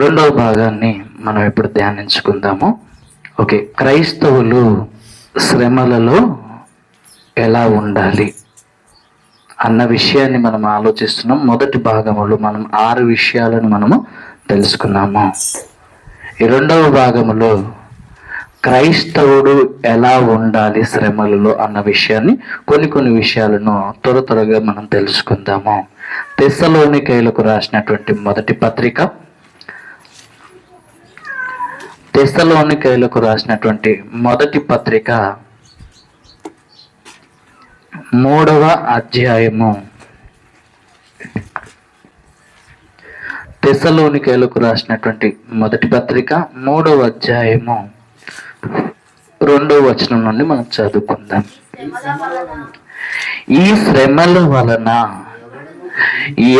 రెండవ భాగాన్ని మనం ఇప్పుడు ధ్యానించుకుందాము. ఓకే, క్రైస్తవులు శ్రమలలో ఎలా ఉండాలి అన్న విషయాన్ని మనం ఆలోచిస్తున్నాం. మొదటి భాగములో మనం 6 విషయాలను మనము తెలుసుకున్నాము. ఈ రెండవ భాగములో క్రైస్తవుడు ఎలా ఉండాలి శ్రమలలో అన్న విషయాన్ని కొన్ని విషయాలను త్వరగా మనం తెలుసుకుందాము. తెస్సలోనికైలకు రాసినటువంటి మొదటి పత్రిక, తెస్సలోనికైలకు రాసినటువంటి మొదటి పత్రిక 3వ అధ్యాయము, తెస్సలోనికైలకు రాసినటువంటి మొదటి పత్రిక 3వ అధ్యాయము 2వ వచనం నుండి మనం చదువుకుందాం. ఈ శ్రమల వలన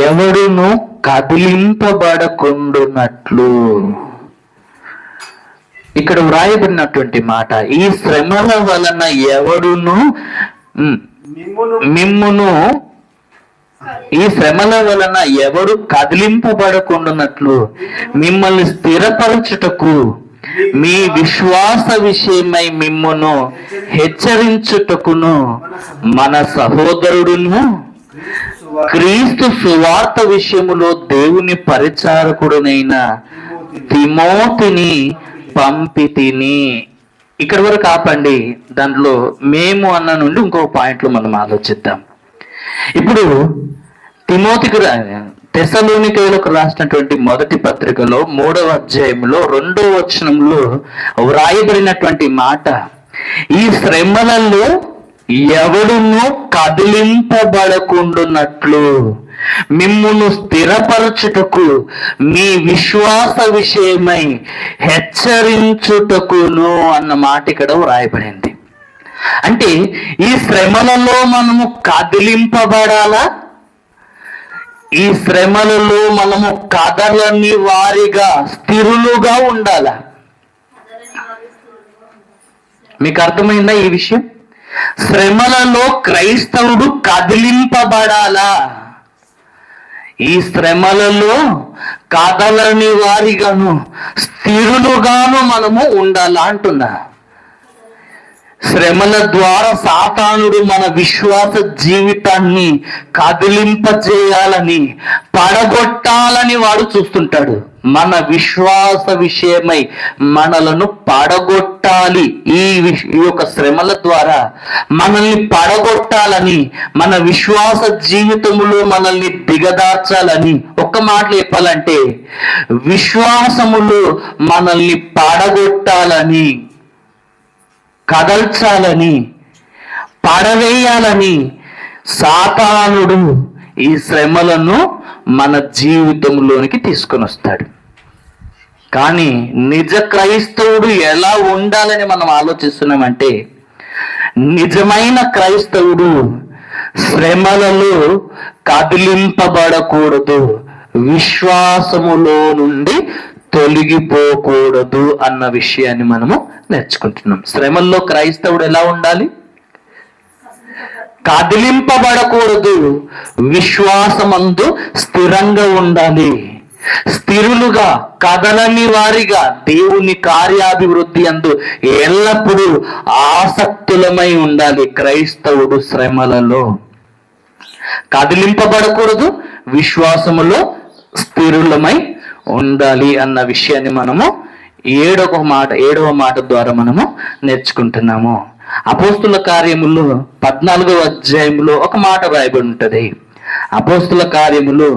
ఎవడును కదిలింపబడకుండునట్లు. ఇక్కడ వ్రాయబడినటువంటి మాట, ఈ శ్రమల వలన ఎవడును మిమ్మును, ఈ శ్రమల వలన ఎవడు కదిలింపబడకుండానట్లు మిమ్మల్ని స్థిరపరచుటకు మీ విశ్వాస విషయమై మిమ్మును హెచ్చరించుటకును మన సహోదరుడును క్రీస్తు సువార్త విషయములో దేవుని పరిచారకుడునైన తిమోతిని పంపితిని. ఇక్కడ వరకు ఆపండి. దాంట్లో మేము అన్న నుండి ఇంకో పాయింట్లు మనం ఆలోచిద్దాం. ఇప్పుడు తిమోతికి తెస్సలోనికైలకు రాసినటువంటి మొదటి పత్రికలో 3వ అధ్యాయంలో 2వ వచనంలో వ్రాయబడినటువంటి మాట, ఈ శ్రమలలో ఎవడును కదిలింపబడకుండునట్లు మిమ్మును స్థిరపరచుటకు మీ విశ్వాస విషయమై హెచ్చరించుటకును అన్న మాట ఇక్కడ వ్రాయబడింది. అంటే ఈ శ్రమలలో మనము కదిలింపబడాలా? ఈ శ్రమలలో మనము కదలని వారిగా స్థిరులుగా ఉండాలా? మీకు అర్థమైందా ఈ విషయం? శ్రమలలో క్రైస్తవుడు కదిలింపబడాలా? ఈ శ్రమలలో కదలని వారిగాను స్థిరులుగాను మనము ఉండాలా అంటున్నా. శ్రమల ద్వారా సాతానుడు మన విశ్వాస జీవితాన్ని కదిలింపజేయాలని, పడగొట్టాలని వాడు చూస్తుంటాడు. మన విశ్వాస విషయమై మనలను పడగొట్టాలి. ఈ యొక్క శ్రమల ద్వారా మనల్ని పడగొట్టాలని, మన విశ్వాస జీవితములో మనల్ని దిగదార్చాలని, ఒక్క మాటలు చెప్పాలంటే విశ్వాసములో మనల్ని పడగొట్టాలని, కదల్చాలని, పడవేయాలని సాతానుడు ఈ శ్రమలను మన జీవితంలోనికి తీసుకొని వస్తాడు. కానీ నిజ క్రైస్తవుడు ఎలా ఉండాలని మనం ఆలోచిస్తున్నామంటే, నిజమైన క్రైస్తవుడు శ్రమలలో కదిలింపబడకూడదు, విశ్వాసములో నుండి తొలగిపోకూడదు అన్న విషయాన్ని మనము నేర్చుకుంటున్నాం. శ్రమల్లో క్రైస్తవుడు ఎలా ఉండాలి? కదిలింపబడకూడదు, విశ్వాసమందు స్థిరంగా ఉండాలి. స్థిరులుగా, కదలని వారిగా దేవుని కార్యాభివృద్ధి అందు ఎల్లప్పుడూ ఆసక్తులమై ఉండాలి. క్రైస్తవుడు శ్రమలలో కదిలింపబడకూడదు, విశ్వాసములో స్థిరులమై ఉండాలి అన్న విషయాన్ని మనము 7వ మాట ద్వారా మనము నేర్చుకుంటున్నాము. అపోస్తుల కార్యములు 14వ అధ్యాయంలో ఒక మాట రాయబడి ఉంటది. అపోస్తుల కార్యములు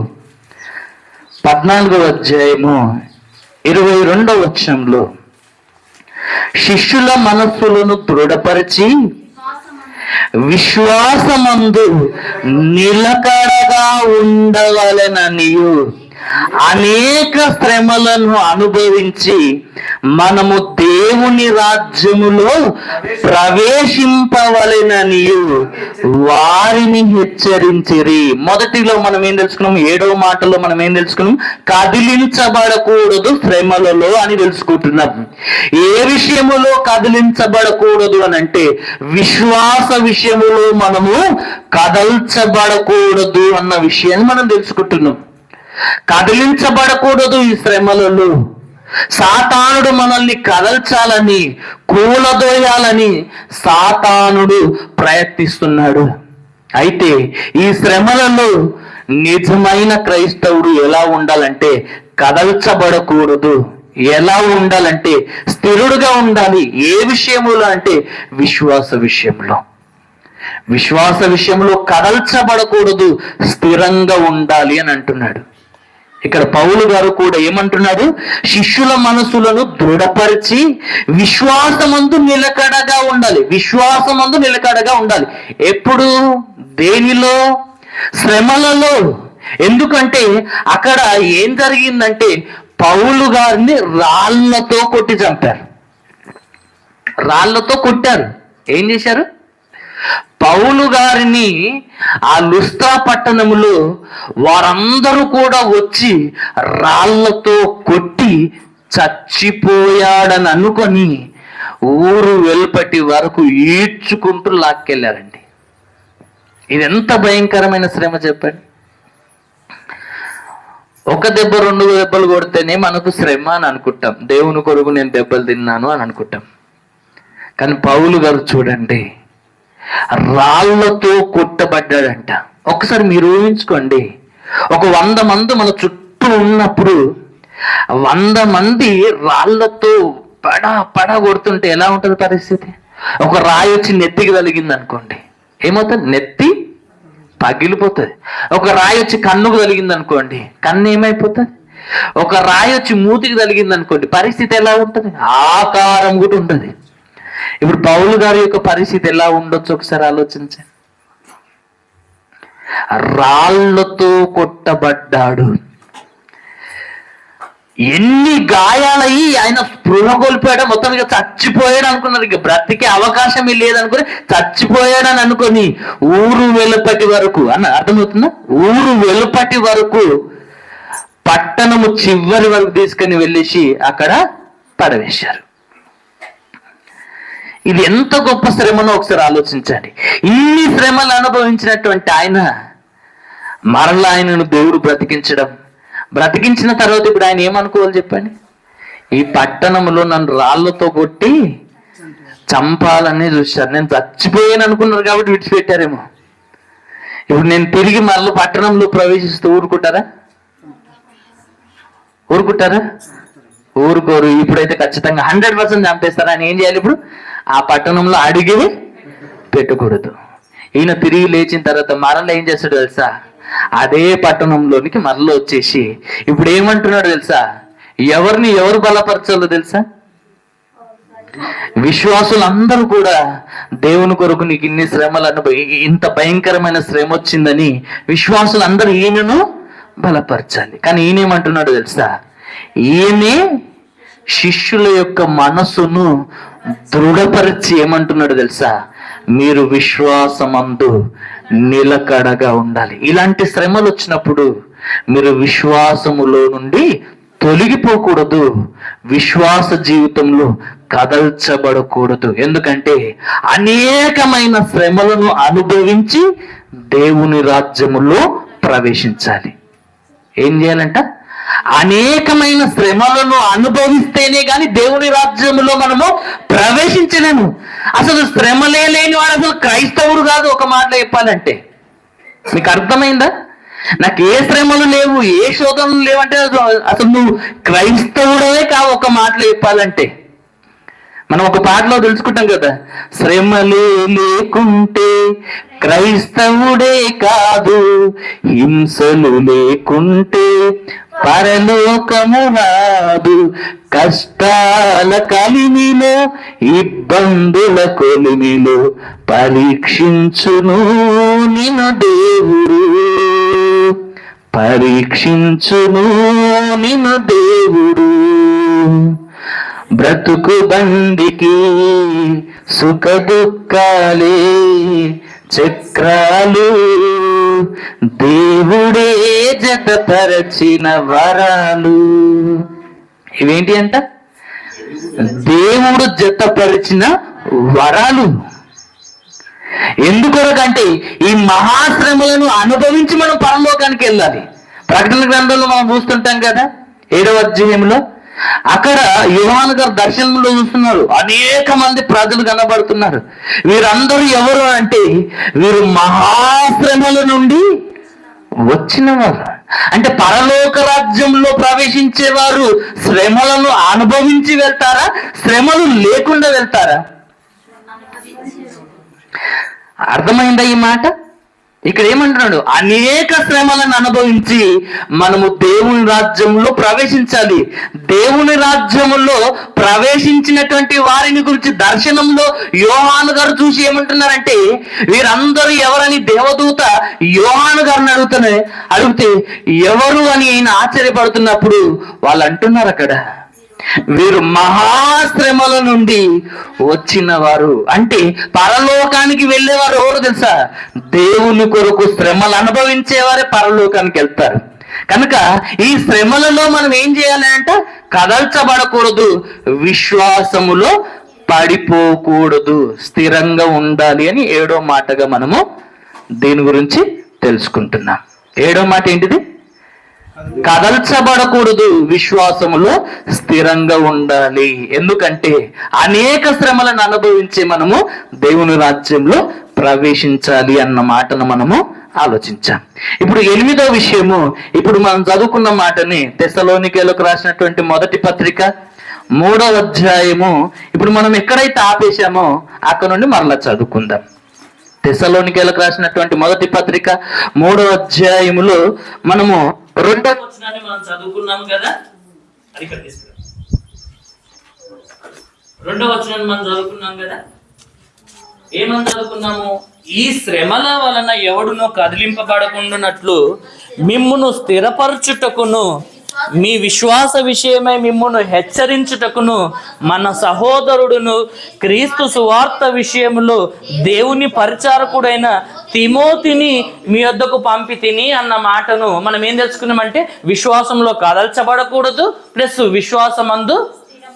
14వ అధ్యాయము 22వ వచనంలో, శిష్యుల మనస్సులను దృఢపరిచి విశ్వాసమందు నిలకడగా ఉండవలెననియు అనేక శ్రమలను అనుభవించి మనము దేవుని రాజ్యములో ప్రవేశింపవలెననియు వారిని హెచ్చరించిరి. మొదటిలో మనం ఏం తెలుసుకున్నాం? 7వ మాటలో మనం ఏం తెలుసుకున్నాం? కదిలించబడకూడదు శ్రమలలో అని తెలుసుకుంటున్నాం. ఏ విషయములో కదిలించబడకూడదు అని అంటే, విశ్వాస విషయములో మనము కదల్చబడకూడదు అన్న విషయాన్ని మనం తెలుసుకుంటున్నాం. కదిలించబడకూడదు ఈ శ్రమలలో. సాతానుడు మనల్ని కదల్చాలని, కూలదోయాలని సాతానుడు ప్రయత్నిస్తున్నాడు. అయితే ఈ శ్రమలలో నిజమైన క్రైస్తవుడు ఎలా ఉండాలంటే కదల్చబడకూడదు. ఎలా ఉండాలంటే స్థిరుడుగా ఉండాలి. ఏ విషయంలో అంటే విశ్వాస విషయంలో. విశ్వాస విషయంలో కదల్చబడకూడదు, స్థిరంగా ఉండాలి అని అంటున్నాడు. ఇక్కడ పౌలు గారు కూడా ఏమంటున్నాడు? శిష్యుల మనసులను దృఢపరిచి విశ్వాసమందు నిలకడగా ఉండాలి. విశ్వాసమందు నిలకడగా ఉండాలి. ఎప్పుడు? దేనిలో? శ్రమలలో. ఎందుకంటే అక్కడ ఏం జరిగిందంటే పౌలు గారిని రాళ్లతో కొట్టి చంపారు. రాళ్లతో కొట్టారు. ఏం చేశారు? పౌలు గారిని ఆ లుస్త్రా పట్టణములో వారందరూ కూడా వచ్చి రాళ్లతో కొట్టి చచ్చిపోయాడని అనుకొని ఊరు వెలుపటి వరకు ఈడ్చుకుంటూ లాక్కెళ్ళారండి. ఇది ఎంత భయంకరమైన శ్రమ చెప్పండి. ఒక దెబ్బ 2 దెబ్బలు కొడితేనే మనకు శ్రమ అని అనుకుంటాం. దేవుని కొరకు నేను దెబ్బలు తిన్నాను అని అనుకుంటాం. కానీ పౌలు గారు చూడండి, రాళ్లతో కొట్టబడ్డాడంట. ఒకసారి మీరు ఊహించుకోండి, ఒక 100 మంది మన చుట్టూ ఉన్నప్పుడు 100 మంది రాళ్లతో పడ కొడుతుంటే ఎలా ఉంటుంది పరిస్థితి? ఒక రాయి వచ్చి నెత్తికి తగిలింది అనుకోండి, ఏమవుతుంది? నెత్తి పగిలిపోతుంది. ఒక రాయి వచ్చి కన్నుకు తగిలింది అనుకోండి, కన్ను ఏమైపోతుంది? ఒక రాయి వచ్చి మూతికి తగిలింది అనుకోండి, పరిస్థితి ఎలా ఉంటుంది? ఆకారం కూడా ఉంటుంది. ఇప్పుడు పౌలు గారి యొక్క పరిస్థితి ఎలా ఉండొచ్చు ఒకసారి ఆలోచించండి. రాళ్లతో కొట్టబడ్డాడు. ఎన్ని గాయాలయ్యి ఆయన స్పృహ కోల్పోయాడు. మొత్తం ఇక చచ్చిపోయాడు అనుకున్నారు. ఇక బ్రతికే అవకాశమే లేదనుకుని చచ్చిపోయాడని అనుకొని ఊరు వెలుపటి వరకు అన్న అర్థమవుతుందా? ఊరు వెలుపటి వరకు పట్టణము చివరి వరకు తీసుకొని వెళ్ళేసి అక్కడ పడవేశారు. ఇది ఎంత గొప్ప శ్రమనో ఒకసారి ఆలోచించండి. ఇన్ని శ్రమలు అనుభవించినటువంటి ఆయన మరలా ఆయనను దేవుడు బ్రతికించిన తర్వాత ఇప్పుడు ఆయన ఏమనుకోవాలి చెప్పండి? ఈ పట్టణంలో నన్ను రాళ్లతో కొట్టి చంపాలని చూశారు, నేను చచ్చిపోయాను అనుకున్నారు కాబట్టి విడిచిపెట్టారేమో. ఇప్పుడు నేను తిరిగి మరలా పట్టణంలో ప్రవేశిస్తూ ఊరుకుంటారా? ఊరుకోరు. ఇప్పుడైతే ఖచ్చితంగా 100% చంపేస్తారా? ఆయన ఏం చేయాలి? ఇప్పుడు ఆ పట్టణంలో అడిగి పెట్టకూడదు. ఈయన తిరిగి లేచిన తర్వాత మరలా ఏం చేస్తాడు తెలుసా? అదే పట్టణంలోనికి మరలా వచ్చేసి ఇప్పుడు ఏమంటున్నాడు తెలుసా? ఎవరిని ఎవరు బలపరచాలో తెలుసా? విశ్వాసులందరూ కూడా దేవుని కొరకు నీకు ఇన్ని శ్రమలు అనుభవి, ఇంత భయంకరమైన శ్రమ వచ్చిందని విశ్వాసులందరూ ఈయనను బలపరచాలి. కానీ ఈయనేమంటున్నాడు తెలుసా? ఈయనే శిష్యుల యొక్క మనసును దృఢపరిచి ఏమంటున్నాడు తెలుసా? మీరు విశ్వాసమందు నిలకడగా ఉండాలి. ఇలాంటి శ్రమలు వచ్చినప్పుడు మీరు విశ్వాసములో నుండి తొలగిపోకూడదు. విశ్వాస జీవితంలో కదల్చబడకూడదు. ఎందుకంటే అనేకమైన శ్రమలను అనుభవించి దేవుని రాజ్యములో ప్రవేశించాలి. ఏం చేయాలంట? అనేకమైన శ్రమలను అనుభవిస్తేనే కానీ దేవుని రాజ్యంలో మనము ప్రవేశించలేము. అసలు శ్రమలే లేని వాడు అసలు క్రైస్తవుడు కాదు. ఒక మాటలో చెప్పాలంటే మీకు అర్థమైందా? నాకు ఏ శ్రమలు లేవు, ఏ శోధనలు లేవంటే అసలు నువ్వు క్రైస్తవుడే కావు. ఒక మాటలో చెప్పాలంటే మనం ఒక పాటలో తెలుసుకుంటాం కదా, శ్రమలే లేకుంటే క్రైస్తవుడే కాదు, హింసలు లేకుంటే పరలోకము రాదు, కష్టాల కలిమిలో ఇబ్బందుల కొలిమిలో పరీక్షించును నిన్ను దేవుడు, పరీక్షించును నిన్ను దేవుడు. బ్రతుకు బండికి సుఖ దుఃఖాలే చక్రాలు, దేవుడే జతపరచిన వరాలు. ఇవేంటి అంట? దేవుడు జతపరిచిన వరాలు. ఎందుకొరకంటే ఈ మహాశ్రమలను అనుభవించి మనం పరలోకానికి వెళ్ళాలి. ప్రకటన గ్రంథంలో మనం చూస్తుంటాం కదా 7వ అధ్యాయంలో. అక్కడ యోహాను గారు దర్శనంలో చూస్తున్నారు, అనేక మంది ప్రజలు కనబడుతున్నారు. వీరందరూ ఎవరు అంటే వీరు మహాశ్రమల నుండి వచ్చినవారు. అంటే పరలోక రాజ్యంలో ప్రవేశించేవారు శ్రమలను అనుభవించి వెళ్తారా, శ్రమలు లేకుండా వెళ్తారా? అర్థమైందా ఈ మాట? ఇక్కడ ఏమంటున్నాడు? అనేక శ్రమలను అనుభవించి మనము దేవుని రాజ్యంలో ప్రవేశించాలి. దేవుని రాజ్యములో ప్రవేశించినటువంటి వారిని గురించి దర్శనంలో యోహాను గారు చూసి ఏమంటున్నారంటే, వీరందరూ ఎవరని దేవదూత యోహాను గారిని అడిగితే ఎవరు అని ఆయన ఆశ్చర్యపడుతున్నప్పుడు వాళ్ళు అంటున్నారు అక్కడ, వీరు మహాశ్రమల నుండి వచ్చిన వారు. అంటే పరలోకానికి వెళ్ళేవారు ఎవరు తెలుసా? దేవుని కొరకు శ్రమలు అనుభవించేవారే పరలోకానికి వెళ్తారు. కనుక ఈ శ్రమలలో మనం ఏం చేయాలి అంటే కదల్చబడకూడదు, విశ్వాసములో పడిపోకూడదు, స్థిరంగా ఉండాలి అని 7వ మాటగా మనము దీని గురించి తెలుసుకుంటున్నాం. 7వ మాట ఏంటిది? కదల్చబడకూడదు, విశ్వాసములో స్థిరంగా ఉండాలి. ఎందుకంటే అనేక శ్రమలను అనుభవించి మనము దేవుని రాజ్యంలో ప్రవేశించాలి అన్న మాటను మనము ఆలోచించాం. ఇప్పుడు 8వ విషయము, ఇప్పుడు మనం చదువుకున్న మాటని తెస్సలోనికేయులకు రాసినటువంటి మొదటి పత్రిక 3వ అధ్యాయము, ఇప్పుడు మనం ఎక్కడైతే ఆపేశామో అక్కడ నుండి మరలా చదువుకుందాం. తెస్సలోనికేయులకు రాసినటువంటి మొదటి పత్రిక 3వ అధ్యాయములో మనము 2వ వచనాన్ని మనం చదువుకున్నాం కదా. అది ఇక్కడ తీసుకురా. 2వ వచనాన్ని మనం చదువుకున్నాం కదా. ఏమని చదువుకున్నాము? ఈ శ్రమల వలన ఎవడునో కదిలింపబడకుండానట్లు మిమ్మును స్థిరపరచుటకును మీ విశ్వాస విషయమై మిమ్మును హెచ్చరించుటకును మన సహోదరుడును క్రీస్తు సువార్త విషయములో దేవుని పరిచారకుడైన తిమోతిని మీ వద్దకు పంపితిని అన్న మాటను మనం ఏం తెలుసుకున్నామంటే, విశ్వాసంలో కదల్చబడకూడదు, ప్లస్ విశ్వాసమందు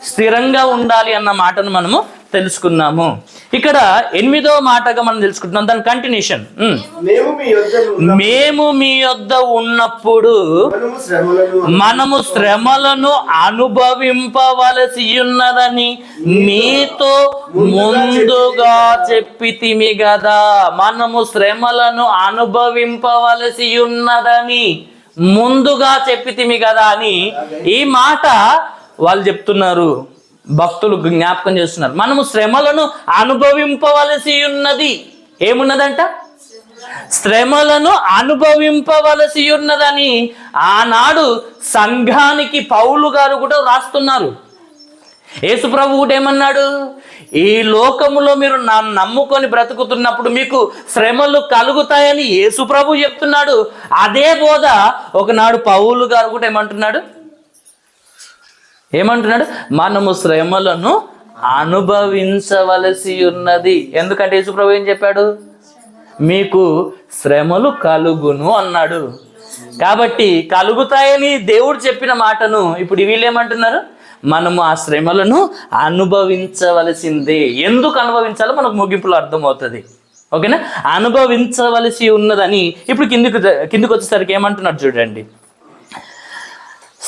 స్థిరంగా ఉండాలి అన్న మాటను మనము తెలుసుకున్నాము. ఇక్కడ 8వ మాటగా మనం తెలుసుకుంటున్నాం, దాని కంటిన్యూషన్. మేము మీ యొద్ద ఉన్నప్పుడు మనము శ్రమలను అనుభవింపవలసి ఉన్నదని మీతో ముందుగా చెప్పితిమి కదా. మనము శ్రమలను అనుభవింపవలసి ఉన్నదని ముందుగా చెప్పితిమి కదా అని ఈ మాట వాళ్ళు చెప్తున్నారు, భక్తులు జ్ఞాపకం చేస్తున్నారు. మనము శ్రమలను అనుభవింపవలసి ఉన్నది. ఏమున్నదంట? శ్రమలను అనుభవింపవలసి ఉన్నదని ఆనాడు సంఘానికి పౌలు గారు కూడా రాస్తున్నారు. యేసుప్రభు కూడా ఏమన్నాడు? ఈ లోకములో మీరు నన్ను నమ్ముకొని బ్రతుకుతున్నప్పుడు మీకు శ్రమలు కలుగుతాయని యేసుప్రభు చెప్తున్నాడు. అదే బోధ ఒకనాడు పౌలు గారు కూడా ఏమంటున్నాడు? మనము శ్రమలను అనుభవించవలసి ఉన్నది. ఎందుకంటే యేసుప్రభు ఏం చెప్పాడు? మీకు శ్రమలు కలుగును అన్నాడు. కాబట్టి కలుగుతాయని దేవుడు చెప్పిన మాటను ఇప్పుడు వీళ్ళేమంటున్నారు? మనము ఆ శ్రమలను అనుభవించవలసిందే. ఎందుకు అనుభవించాలో మనకు ముగింపులో అర్థమవుతుంది. ఓకేనా? అనుభవించవలసి ఉన్నదని ఇప్పుడు కిందికి వచ్చేసరికి ఏమంటున్నారు చూడండి.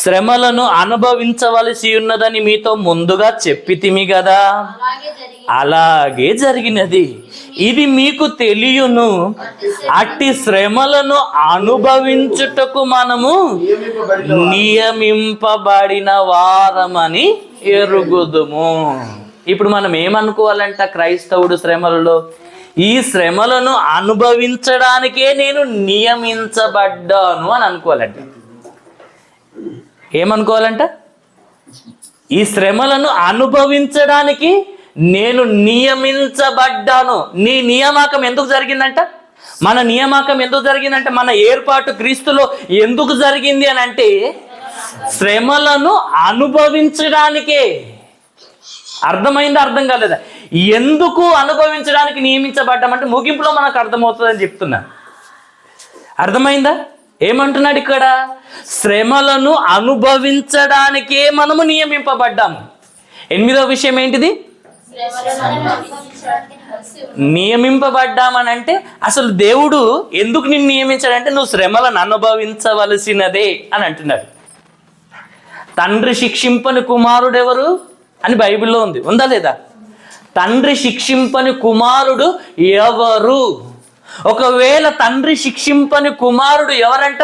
శ్రమలను అనుభవించవలసి ఉన్నదని మీతో ముందుగా చెప్పితిమి కదా, అలాగే జరిగినది. ఇది మీకు తెలియను. అట్టి శ్రమలను అనుభవించుటకు మనము నియమింపబడిన వారమని ఎరుగుదుము. ఇప్పుడు మనం ఏమనుకోవాలంట? క్రైస్తవుడు శ్రమలలో ఈ శ్రమలను అనుభవించడానికే నేను నియమించబడ్డాను అని అనుకోవాలంట. ఏమనుకోవాలంట? ఈ శ్రమలను అనుభవించడానికి నేను నియమించబడ్డాను. నీ నియామకం ఎందుకు జరిగిందంట? మన నియామకం ఎందుకు జరిగిందంటే, మన ఏర్పాటు క్రీస్తులో ఎందుకు జరిగింది అని అంటే శ్రమలను అనుభవించడానికే. అర్థమైందా? అర్థం కాలేదా? ఎందుకు అనుభవించడానికి నియమించబడ్డామంటే ముగింపులో మనకు అర్థమవుతుందని చెప్తున్నా. అర్థమైందా? ఏమంటున్నాడు ఇక్కడ? శ్రమలను అనుభవించడానికే మనము నియమింపబడ్డాము. 8వ విషయం ఏంటిది? నియమింపబడ్డామనంటే అసలు దేవుడు ఎందుకు నిన్ను నియమించాడంటే నువ్వు శ్రమలను అనుభవించవలసినదే అని అంటున్నాడు. తండ్రి శిక్షింపని కుమారుడు ఎవరు అని బైబిల్లో ఉందా లేదా? తండ్రి శిక్షింపని కుమారుడు ఎవరు? ఒకవేళ తండ్రి శిక్షింపని కుమారుడు ఎవరంట?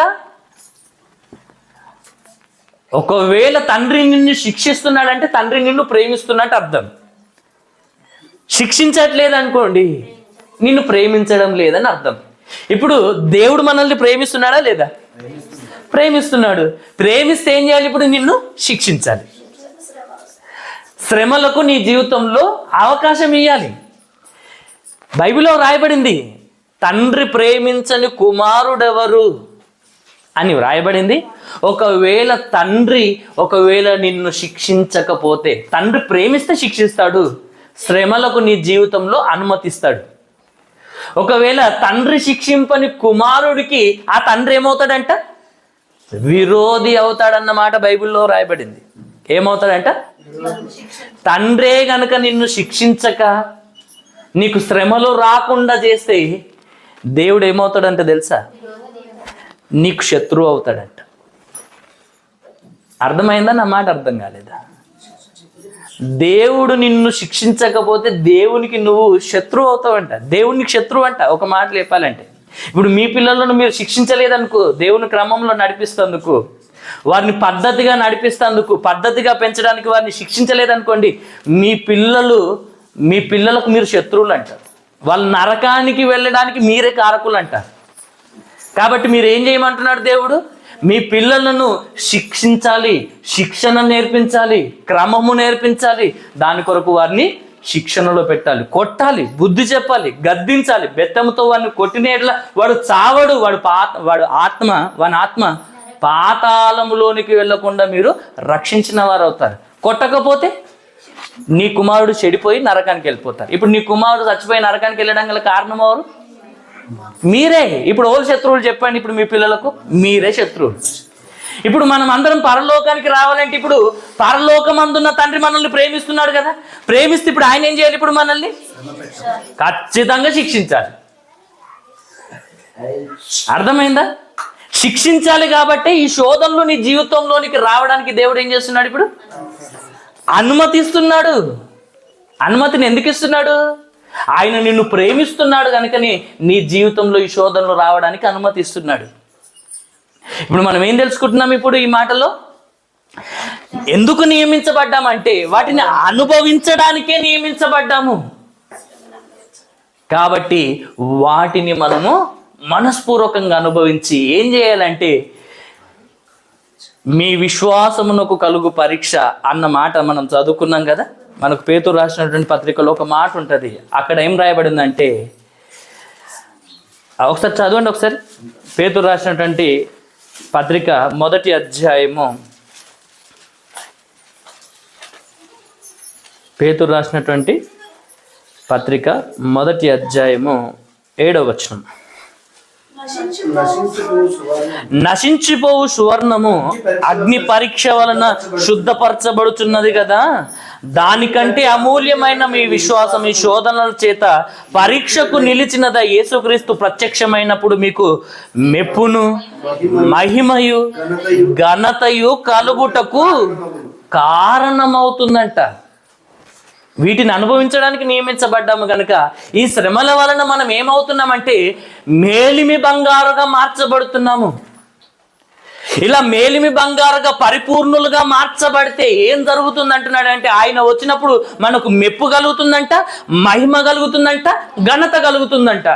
ఒకవేళ తండ్రి నిన్ను శిక్షిస్తున్నాడంటే తండ్రి నిన్ను ప్రేమిస్తున్నట్టు అర్థం. శిక్షించట్లేదు అనుకోండి, నిన్ను ప్రేమించడం లేదని అర్థం. ఇప్పుడు దేవుడు మనల్ని ప్రేమిస్తున్నాడా లేదా? ప్రేమిస్తున్నాడు. ప్రేమిస్తే ఏం చేయాలి? ఇప్పుడు నిన్ను శిక్షించాలి. శ్రమలకు నీ జీవితంలో అవకాశం ఇవ్వాలి. బైబిల్లో రాయబడింది, తండ్రి ప్రేమించని కుమారుడెవరు అని వ్రాయబడింది. ఒకవేళ నిన్ను శిక్షించకపోతే, తండ్రి ప్రేమిస్తే శిక్షిస్తాడు, శ్రమలకు నీ జీవితంలో అనుమతిస్తాడు. ఒకవేళ తండ్రి శిక్షింపని కుమారుడికి ఆ తండ్రి ఏమవుతాడంట? విరోధి అవుతాడన్నమాట బైబిల్లో రాయబడింది. ఏమవుతాడంట? తండ్రే గనక నిన్ను శిక్షించక నీకు శ్రమలు రాకుండా చేస్తే దేవుడు ఏమవుతాడంటే తెలుసా? నీకు శత్రువు అవుతాడంట. అర్థమైందా? నా మాట అర్థం కాలేదా? దేవుడు నిన్ను శిక్షించకపోతే దేవునికి నువ్వు శత్రువు అవుతావంట. దేవునికి శత్రువు అంట. ఒక మాట చెప్పాలంటే, ఇప్పుడు మీ పిల్లలను మీరు శిక్షించలేదనుకో, దేవుని క్రమంలో నడిపిస్తేందుకు, వారిని పద్ధతిగా నడిపిస్తేందుకు, పద్ధతిగా పెంచడానికి వారిని శిక్షించలేదనుకోండి, మీ పిల్లలకు మీరు శత్రువులు అంటారు. వాళ్ళు నరకానికి వెళ్ళడానికి మీరే కారకులు అంటారు. కాబట్టి మీరు ఏం చేయమంటున్నాడు దేవుడు? మీ పిల్లలను శిక్షించాలి, శిక్షణ నేర్పించాలి, క్రమము నేర్పించాలి. దాని కొరకు వారిని శిక్షణలో పెట్టాలి, కొట్టాలి, బుద్ధి చెప్పాలి, గద్దించాలి. బెత్తంతో వాడిని కొట్టినేట్లా వాడు చావడు. వాడి ఆత్మ పాతాళములోనికి వెళ్ళకుండా మీరు రక్షించిన వారు అవుతారు. కొట్టకపోతే నీ కుమారుడు చెడిపోయి నరకానికి వెళ్ళిపోతారు. ఇప్పుడు నీ కుమారుడు చచ్చిపోయి నరకానికి వెళ్ళడం గల కారణం ఎవరు? మీరే. ఇప్పుడు ఓ శత్రువులు చెప్పండి. ఇప్పుడు మీ పిల్లలకు మీరే శత్రువులు. ఇప్పుడు మనం అందరం పరలోకానికి రావాలంటే, ఇప్పుడు పరలోకమందున్న తండ్రి మనల్ని ప్రేమిస్తున్నాడు కదా. ప్రేమిస్తే ఇప్పుడు ఆయన ఏం చేయాలి? ఇప్పుడు మనల్ని ఖచ్చితంగా శిక్షించాలి. అర్థమైందా? శిక్షించాలి. కాబట్టి ఈ శోధనలు నీ జీవితంలోనికి రావడానికి దేవుడు ఏం చేస్తున్నాడు? ఇప్పుడు అనుమతిస్తున్నాడు. అనుమతిని ఎందుకు ఇస్తున్నాడు? ఆయన నిన్ను ప్రేమిస్తున్నాడు కనుకని నీ జీవితంలో ఈ శోధనలు రావడానికి అనుమతిస్తున్నాడు. ఇప్పుడు మనం ఏం తెలుసుకుంటున్నాం? ఇప్పుడు ఈ మాటలో ఎందుకు నియమించబడ్డామంటే వాటిని అనుభవించడానికే నియమించబడ్డాము. కాబట్టి వాటిని మనము మనస్పూర్వకంగా అనుభవించి ఏం చేయాలంటే, మీ విశ్వాసమునకు కలుగు పరీక్ష అన్న మాట మనం చదువుకున్నాం కదా. మనకు పేతురు రాసినటువంటి పత్రికలో ఒక మాట ఉంటుంది. అక్కడ ఏం రాయబడిందంటే, ఒకసారి చదవండి. ఒకసారి పేతురు రాసినటువంటి పత్రిక 1వ అధ్యాయము, పేతురు రాసినటువంటి పత్రిక 1వ అధ్యాయము 7వ వచనం. నశించిపోవు సువర్ణము అగ్ని పరీక్ష వలన శుద్ధపరచబడుచున్నది కదా, దానికంటే అమూల్యమైన మీ విశ్వాసం ఈ శోధనల చేత పరీక్షకు నిలిచినదా యేసుక్రీస్తు ప్రత్యక్షమైనప్పుడు మీకు మెప్పును మహిమయు ఘనతయు కలుగుటకు కారణమవుతుందంట. వీటిని అనుభవించడానికి నియమించబడ్డాము కనుక ఈ శ్రమల వలన మనం ఏమవుతున్నామంటే మేలిమి బంగారుగా మార్చబడుతున్నాము. ఇలా మేలిమి బంగారుగా పరిపూర్ణులుగా మార్చబడితే ఏం జరుగుతుంది అంటున్నాడు అంటే, ఆయన వచ్చినప్పుడు మనకు మెప్పు కలుగుతుందంట, మహిమ కలుగుతుందంట, ఘనత కలుగుతుందంట.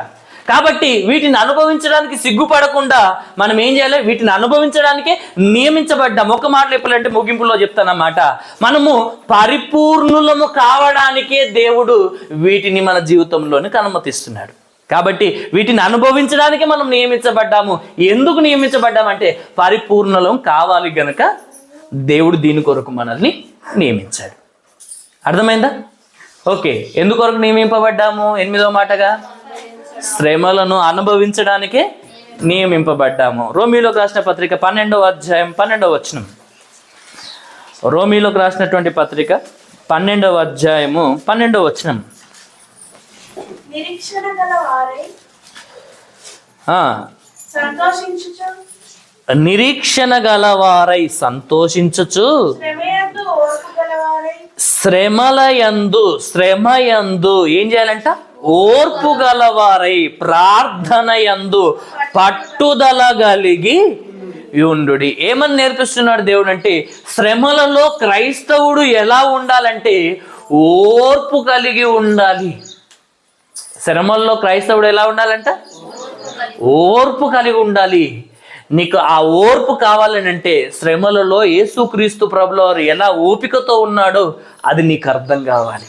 కాబట్టి వీటిని అనుభవించడానికి సిగ్గుపడకుండా మనం ఏం చేయాలి? వీటిని అనుభవించడానికే నియమించబడ్డాం. ఒక మాట చెప్పాలంటే ముగింపులో చెప్తానన్నమాట, మనము పరిపూర్ణులము కావడానికే దేవుడు వీటిని మన జీవితంలోనికి అనుమతిస్తున్నాడు. కాబట్టి వీటిని అనుభవించడానికి మనం నియమించబడ్డాము. ఎందుకు నియమించబడ్డామంటే పరిపూర్ణలం కావాలి గనక దేవుడు దీని కొరకు మనల్ని నియమించాడు. అర్థమైందా? ఓకే. ఎందుకొరకు నియమింపబడ్డాము? 8వ మాటగా శ్రమలను అనుభవించడానికే నియమింపబడ్డాము. రోమీలోకి రాసిన పత్రిక 12వ అధ్యాయం 12వ వచనం. రోమీలోకి రాసినటువంటి పత్రిక 12వ అధ్యాయము 12వ వచనం. నిరీక్షణ గల వారై ఆ, సంతోషించుచు నిరీక్షణ గలవారై సంతోషించుచు శ్రమయందు ఓర్పు గలవారై శ్రమయందు ఏం చేయాలంట? ఓర్పు గలవారై ప్రార్థనయందు పట్టుదల కలిగి యుండుడి. ఏమని నేర్పిస్తున్నాడు దేవుడు అంటే, శ్రమలలో క్రైస్తవుడు ఎలా ఉండాలంటే ఓర్పు కలిగి ఉండాలి. శ్రమల్లో క్రైస్తవుడు ఎలా ఉండాలంట? ఓర్పు కలిగి ఉండాలి. నీకు ఆ ఓర్పు కావాలని అంటే శ్రమలలో యేసుక్రీస్తు ప్రభుల వారు ఎలా ఓపికతో ఉన్నాడో అది నీకు అర్థం కావాలి.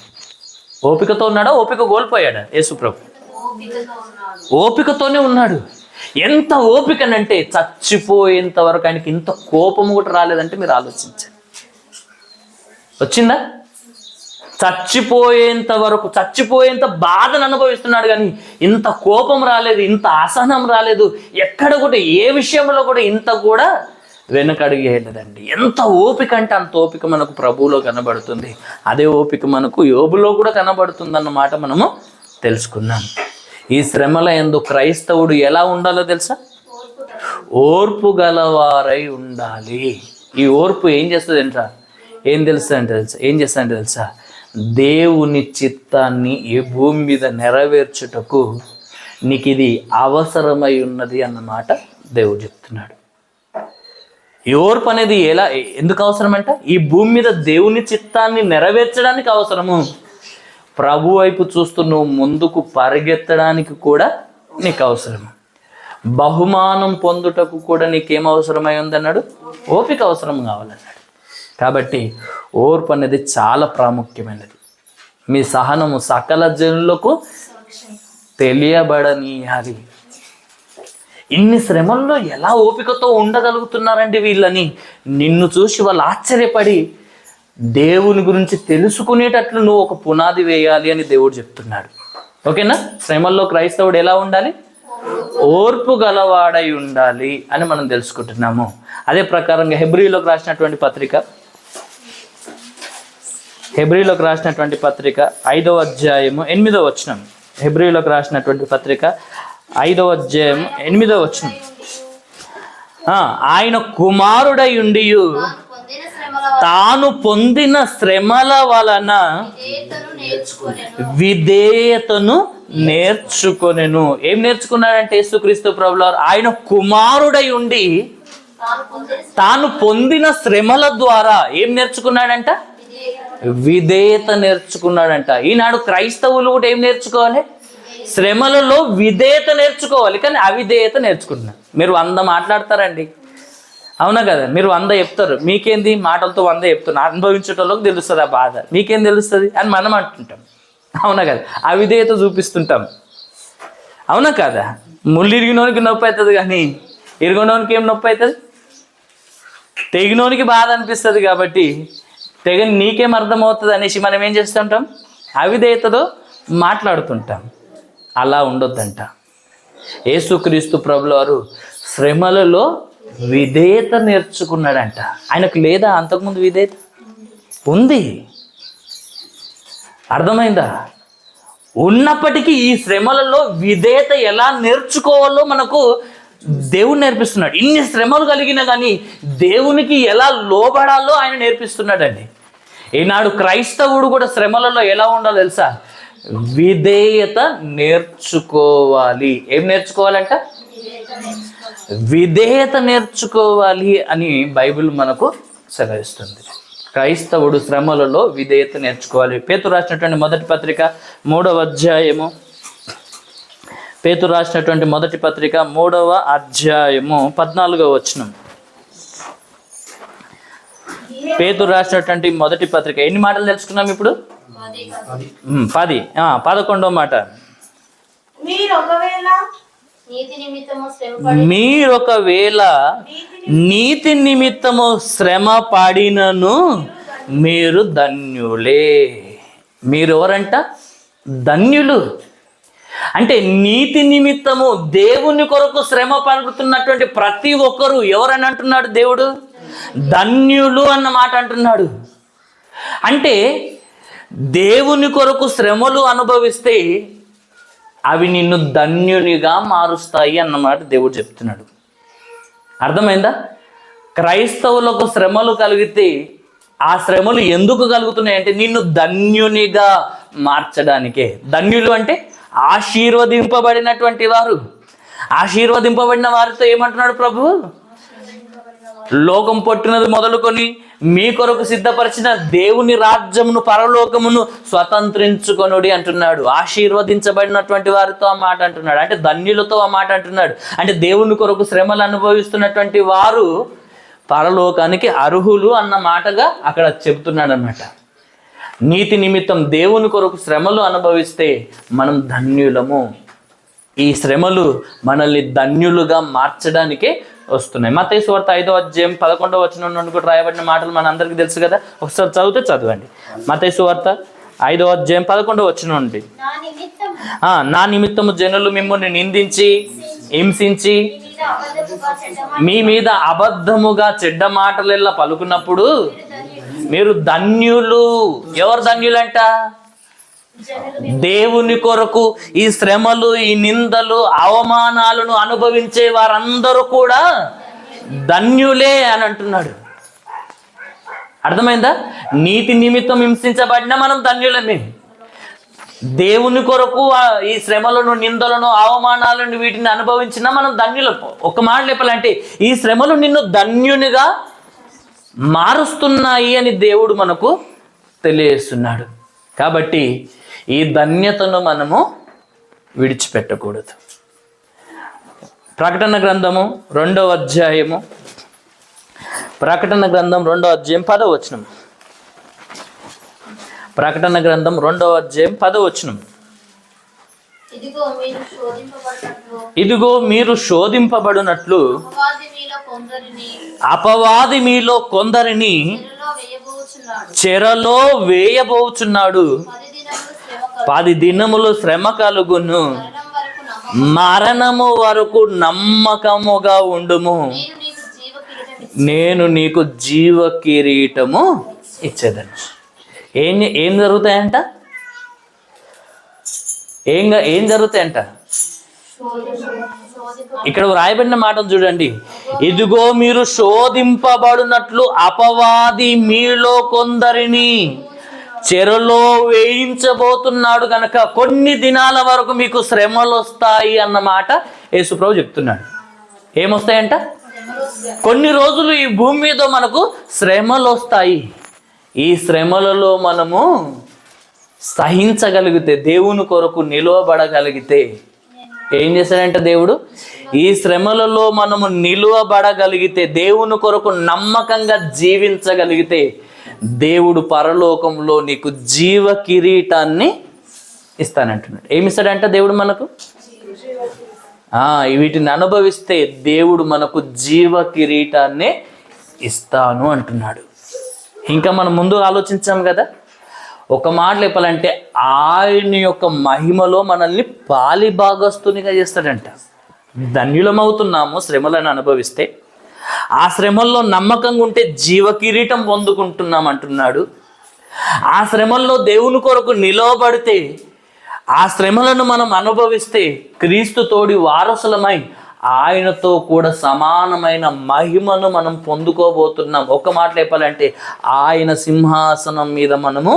ఓపికతో ఉన్నాడా? ఓపిక కోల్పోయాడా? యేసు ప్రభు ఓపికతోనే ఉన్నాడు. ఎంత ఓపికనంటే చచ్చిపోయేంత వరకు ఆయనకి ఇంత కోపం కూడా రాలేదంటే మీరు ఆలోచించండి. వచ్చిందా? చచ్చిపోయేంత వరకు, చచ్చిపోయేంత బాధను అనుభవిస్తున్నాడు, కానీ ఇంత కోపం రాలేదు, ఇంత అసహనం రాలేదు. ఎక్కడ కూడా ఏ విషయంలో కూడా ఇంత కూడా వెనకడుగు వేయలేదండి. ఎంత ఓపిక అంటే అంత ఓపిక మనకు ప్రభువులో కనబడుతుంది. అదే ఓపిక మనకు యోబులో కూడా కనబడుతుంది అన్నమాట మనము తెలుసుకున్నాం. ఈ శ్రమల యందు క్రైస్తవుడు ఎలా ఉండాలో తెలుసా? ఓర్పు గలవారై ఉండాలి. ఈ ఓర్పు ఏం చేస్తుంది ఏంటా? ఏం చేస్తుందంటే తెలుసా? దేవుని చిత్తాన్ని ఈ భూమి మీద నెరవేర్చుటకు నీకు ఇది అవసరమై ఉన్నది అన్నమాట దేవుడు చెప్తున్నాడు. ఈ ఓర్పు అనేది ఎందుకు అవసరం అంట? ఈ భూమి మీద దేవుని చిత్తాన్ని నెరవేర్చడానికి అవసరము. ప్రభు వైపు చూస్తూ నువ్వు ముందుకు పరిగెత్తడానికి కూడా నీకు అవసరము. బహుమానం పొందుటకు కూడా నీకేం అవసరమై ఉందన్నాడు? ఓపిక అవసరం కావాలన్నాడు. కాబట్టి ఓర్పు అనేది చాలా ప్రాముఖ్యమైనది. మీ సహనము సకల జనులకు తెలియబడనీయాలి. ఇన్ని శ్రమల్లో ఎలా ఓపికతో ఉండగలుగుతున్నారండి వీళ్ళని నిన్ను చూసి వాళ్ళు ఆశ్చర్యపడి దేవుని గురించి తెలుసుకునేటట్లు నువ్వు ఒక పునాది వేయాలి అని దేవుడు చెప్తున్నాడు. ఓకేనా? శ్రమల్లో క్రైస్తవుడు ఎలా ఉండాలి? ఓర్పు గలవాడై ఉండాలి అని మనం తెలుసుకుంటున్నాము. అదే ప్రకారంగా హెబ్రీలోకి రాసినటువంటి పత్రిక 5వ అధ్యాయము 8వ వచనం. హెబ్రీలోకి రాసినటువంటి పత్రిక 5వ అధ్యాయము 8వ వచనం. ఆయన కుమారుడై ఉండియు తాను పొందిన శ్రమల వలన విధేయతను నేర్చుకొనెను. ఏం నేర్చుకున్నాడంటే యేసుక్రీస్తు ప్రభువుల వారు ఆయన కుమారుడై ఉండి తాను పొందిన శ్రమల ద్వారా ఏం నేర్చుకున్నాడంట? విధేయత నేర్చుకున్నాడంట. ఈనాడు క్రైస్తవులు కూడా ఏం నేర్చుకోవాలి? శ్రమలలో విధేయత నేర్చుకోవాలి, కానీ అవిధేయత నేర్చుకుంటున్నారు. మీరు 100 మాట్లాడతారండి, అవునా కదా? మీరు 100 చెప్తారు, మీకేంది మాటలతో 100 చెప్తున్నారు, అనుభవించేటోళ్ళకి తెలుస్తుంది ఆ బాధ, మీకేం తెలుస్తుంది అని మనం అంటుంటాం, అవునా కదా? అవిధేయత చూపిస్తుంటాం, అవునా కదా? ముళ్ళు ఇరిగినోనికి నొప్పి అవుతుంది, కానీ ఇరిగినోనికి ఏం నొప్పి అవుతుంది? తెగినోనికి బాధ అనిపిస్తుంది. కాబట్టి తెగని నీకేం అర్థమవుతుంది అనేసి మనం ఏం చేస్తుంటాం? అవిధేయతతో మాట్లాడుతుంటాం. అలా ఉండొద్దంట. యేసుక్రీస్తు ప్రభుల వారు శ్రమలలో విధేయత నేర్చుకున్నాడంట. ఆయనకు లేదా అంతకుముందు విధేయత? ఉంది. అర్థమైందా? ఉన్నప్పటికీ ఈ శ్రమలలో విధేయత ఎలా నేర్చుకోవాలో మనకు దేవుడు నేర్పిస్తున్నాడు. ఇన్ని శ్రమలు కలిగినా కానీ దేవునికి ఎలా లోబడాలో ఆయన నేర్పిస్తున్నాడండి. ఈనాడు క్రైస్తవుడు కూడా శ్రమలలో ఎలా ఉండాలో తెలుసా? విధేయత నేర్చుకోవాలి. ఏం నేర్చుకోవాలంట? విధేయత నేర్చుకోవాలి అని బైబిల్ మనకు సెలవిస్తుంది. క్రైస్తవుడు శ్రమలలో విధేయత నేర్చుకోవాలి. పేతురు రాసినటువంటి మొదటి పత్రిక 3వ అధ్యాయము, పేతురు రాసినటువంటి మొదటి పత్రిక 3వ అధ్యాయము 14వ వచనం. పేతురు రాసినటువంటి మొదటి పత్రిక ఎన్ని మాటలు తెలుసుకున్నాం ఇప్పుడు? 10. 11వ మాట, మీరొకవేళ నీతి నిమిత్తము శ్రమ పడినను మీరు ధన్యులే. మీరెవరంట? ధన్యులు. అంటే నీతి నిమిత్తము దేవుని కొరకు శ్రమ పడుతున్నటువంటి ప్రతి ఒక్కరు ఎవరని అంటున్నాడు దేవుడు? ధన్యులు అన్న మాట అంటున్నాడు. అంటే దేవుని కొరకు శ్రమలు అనుభవిస్తే అవి నిన్ను ధన్యునిగా మారుస్తాయి అన్నమాట దేవుడు చెప్తున్నాడు. అర్థమైందా? క్రైస్తవులకు శ్రమలు కలిగితే ఆ శ్రమలు ఎందుకు కలుగుతున్నాయి అంటే నిన్ను ధన్యునిగా మార్చడానికే. ధన్యులు అంటే ఆశీర్వదింపబడినటువంటి వారు. ఆశీర్వదింపబడిన వారితో ఏమంటున్నాడు ప్రభు? లోకం పుట్టినది మొదలుకొని మీ కొరకు సిద్ధపరిచిన దేవుని రాజ్యమును పరలోకమును స్వతంత్రించుకొనుడి అంటున్నాడు. ఆశీర్వదించబడినటువంటి వారితో ఆ మాట అంటున్నాడు. అంటే ధన్యులతో ఆ మాట అంటున్నాడు. అంటే దేవుని కొరకు శ్రమలు అనుభవిస్తున్నటువంటి వారు పరలోకానికి అర్హులు అన్న మాటగా అక్కడ చెబుతున్నాడు అన్నమాట. నీతి నిమిత్తం దేవుని కొరకు శ్రమలు అనుభవిస్తే మనం ధన్యులము. ఈ శ్రమలు మనల్ని ధన్యులుగా మార్చడానికే వస్తున్నాయి. మత్తయి సువార్త 5వ అధ్యాయం 11వ వచనం నుండి కూడా రాయబడిన మాటలు మనందరికీ తెలుసు కదా. ఒకసారి చదివితే చదవండి. మత్తయి సువార్త 5వ అధ్యాయం 11వ వచనం నుండి. నా నిమిత్తము జనులు మిమ్మల్ని నిందించి హింసించి మీ మీద అబద్ధముగా చెడ్డ మాటలెల్లా పలుకున్నప్పుడు మీరు ధన్యులు. ఎవరు ధన్యులంట? దేవుని కొరకు ఈ శ్రమలు, ఈ నిందలు, అవమానాలను అనుభవించే వారందరూ కూడా ధన్యులే అని అంటున్నాడు. అర్థమైందా? నీతి నిమిత్తం హింసించబడినా మనం ధన్యులమే. దేవుని కొరకు ఈ శ్రమలను, నిందలను, అవమానాలను వీటిని అనుభవించినా మనం ధన్యులం. ఒక మాట చెప్పాలంటే ఈ శ్రమలు నిన్ను ధన్యునిగా మారుస్తున్నాయి అని దేవుడు మనకు తెలియజేస్తున్నాడు. కాబట్టి ఈ ధన్యతను మనము విడిచిపెట్టకూడదు. ప్రకటన గ్రంథము 2వ అధ్యాయము, ప్రకటన గ్రంథం 2వ అధ్యాయం 10వ వచనం. ప్రకటన గ్రంథం 2వ అధ్యాయం 10వ వచనం. ఇదిగో మీరు శోధింపబడినట్లు అపవాది మీలో కొందరిని చెరలో వేయబోచున్నాడు. 10 దినములు శ్రమ కలుగును, మరణము వరకు నమ్మకముగా ఉండుము, నేను నీకు జీవ కిరీటము ఇచ్చేదను. ఏం జరుగుతాయంట? ఏం జరుగుతాయంట? ఇక్కడ రాయబడిన మాటలు చూడండి. ఇదిగో మీరు శోధింపబడినట్లు అపవాది మీలో కొందరిని చెరలో వేయించబోతున్నాడు కనుక కొన్ని దినాల వరకు మీకు శ్రమలు వస్తాయి అన్నమాట యేసుప్రభు చెప్తున్నాడు. ఏమొస్తాయంట? కొన్ని రోజులు ఈ భూమి మీద మనకు శ్రమలు వస్తాయి. ఈ శ్రమలలో మనము సహించగలిగితే, దేవుని కొరకు నిలువబడగలిగితే ఏం చేశాడంటే దేవుడు, ఈ శ్రమలలో మనము నిలువబడగలిగితే, దేవుని కొరకు నమ్మకంగా జీవించగలిగితే దేవుడు పరలోకంలో నీకు జీవ కిరీటాన్ని ఇస్తానంటున్నాడు. ఏమిస్తాడంట దేవుడు మనకు? వీటిని అనుభవిస్తే దేవుడు మనకు జీవ కిరీటాన్ని ఇస్తాను అంటున్నాడు. ఇంకా మనం ముందు ఆలోచించాం కదా. ఒక మాట చెప్పాలంటే ఆయన యొక్క మహిమలో మనల్ని పాలి భాగస్తునిగా చేస్తాడంట. ధన్యులమవుతున్నాము శ్రమలను అనుభవిస్తే. ఆ శ్రమల్లో నమ్మకంగా ఉంటే జీవ కిరీటం పొందుకుంటున్నాం అంటున్నాడు. ఆ శ్రమల్లో దేవుని కొరకు నిలవబడితే, ఆ శ్రమలను మనం అనుభవిస్తే క్రీస్తు తోడి వారసులమై ఆయనతో కూడా సమానమైన మహిమను మనం పొందుకోబోతున్నాం. ఒక మాట చెప్పాలంటే ఆయన సింహాసనం మీద మనము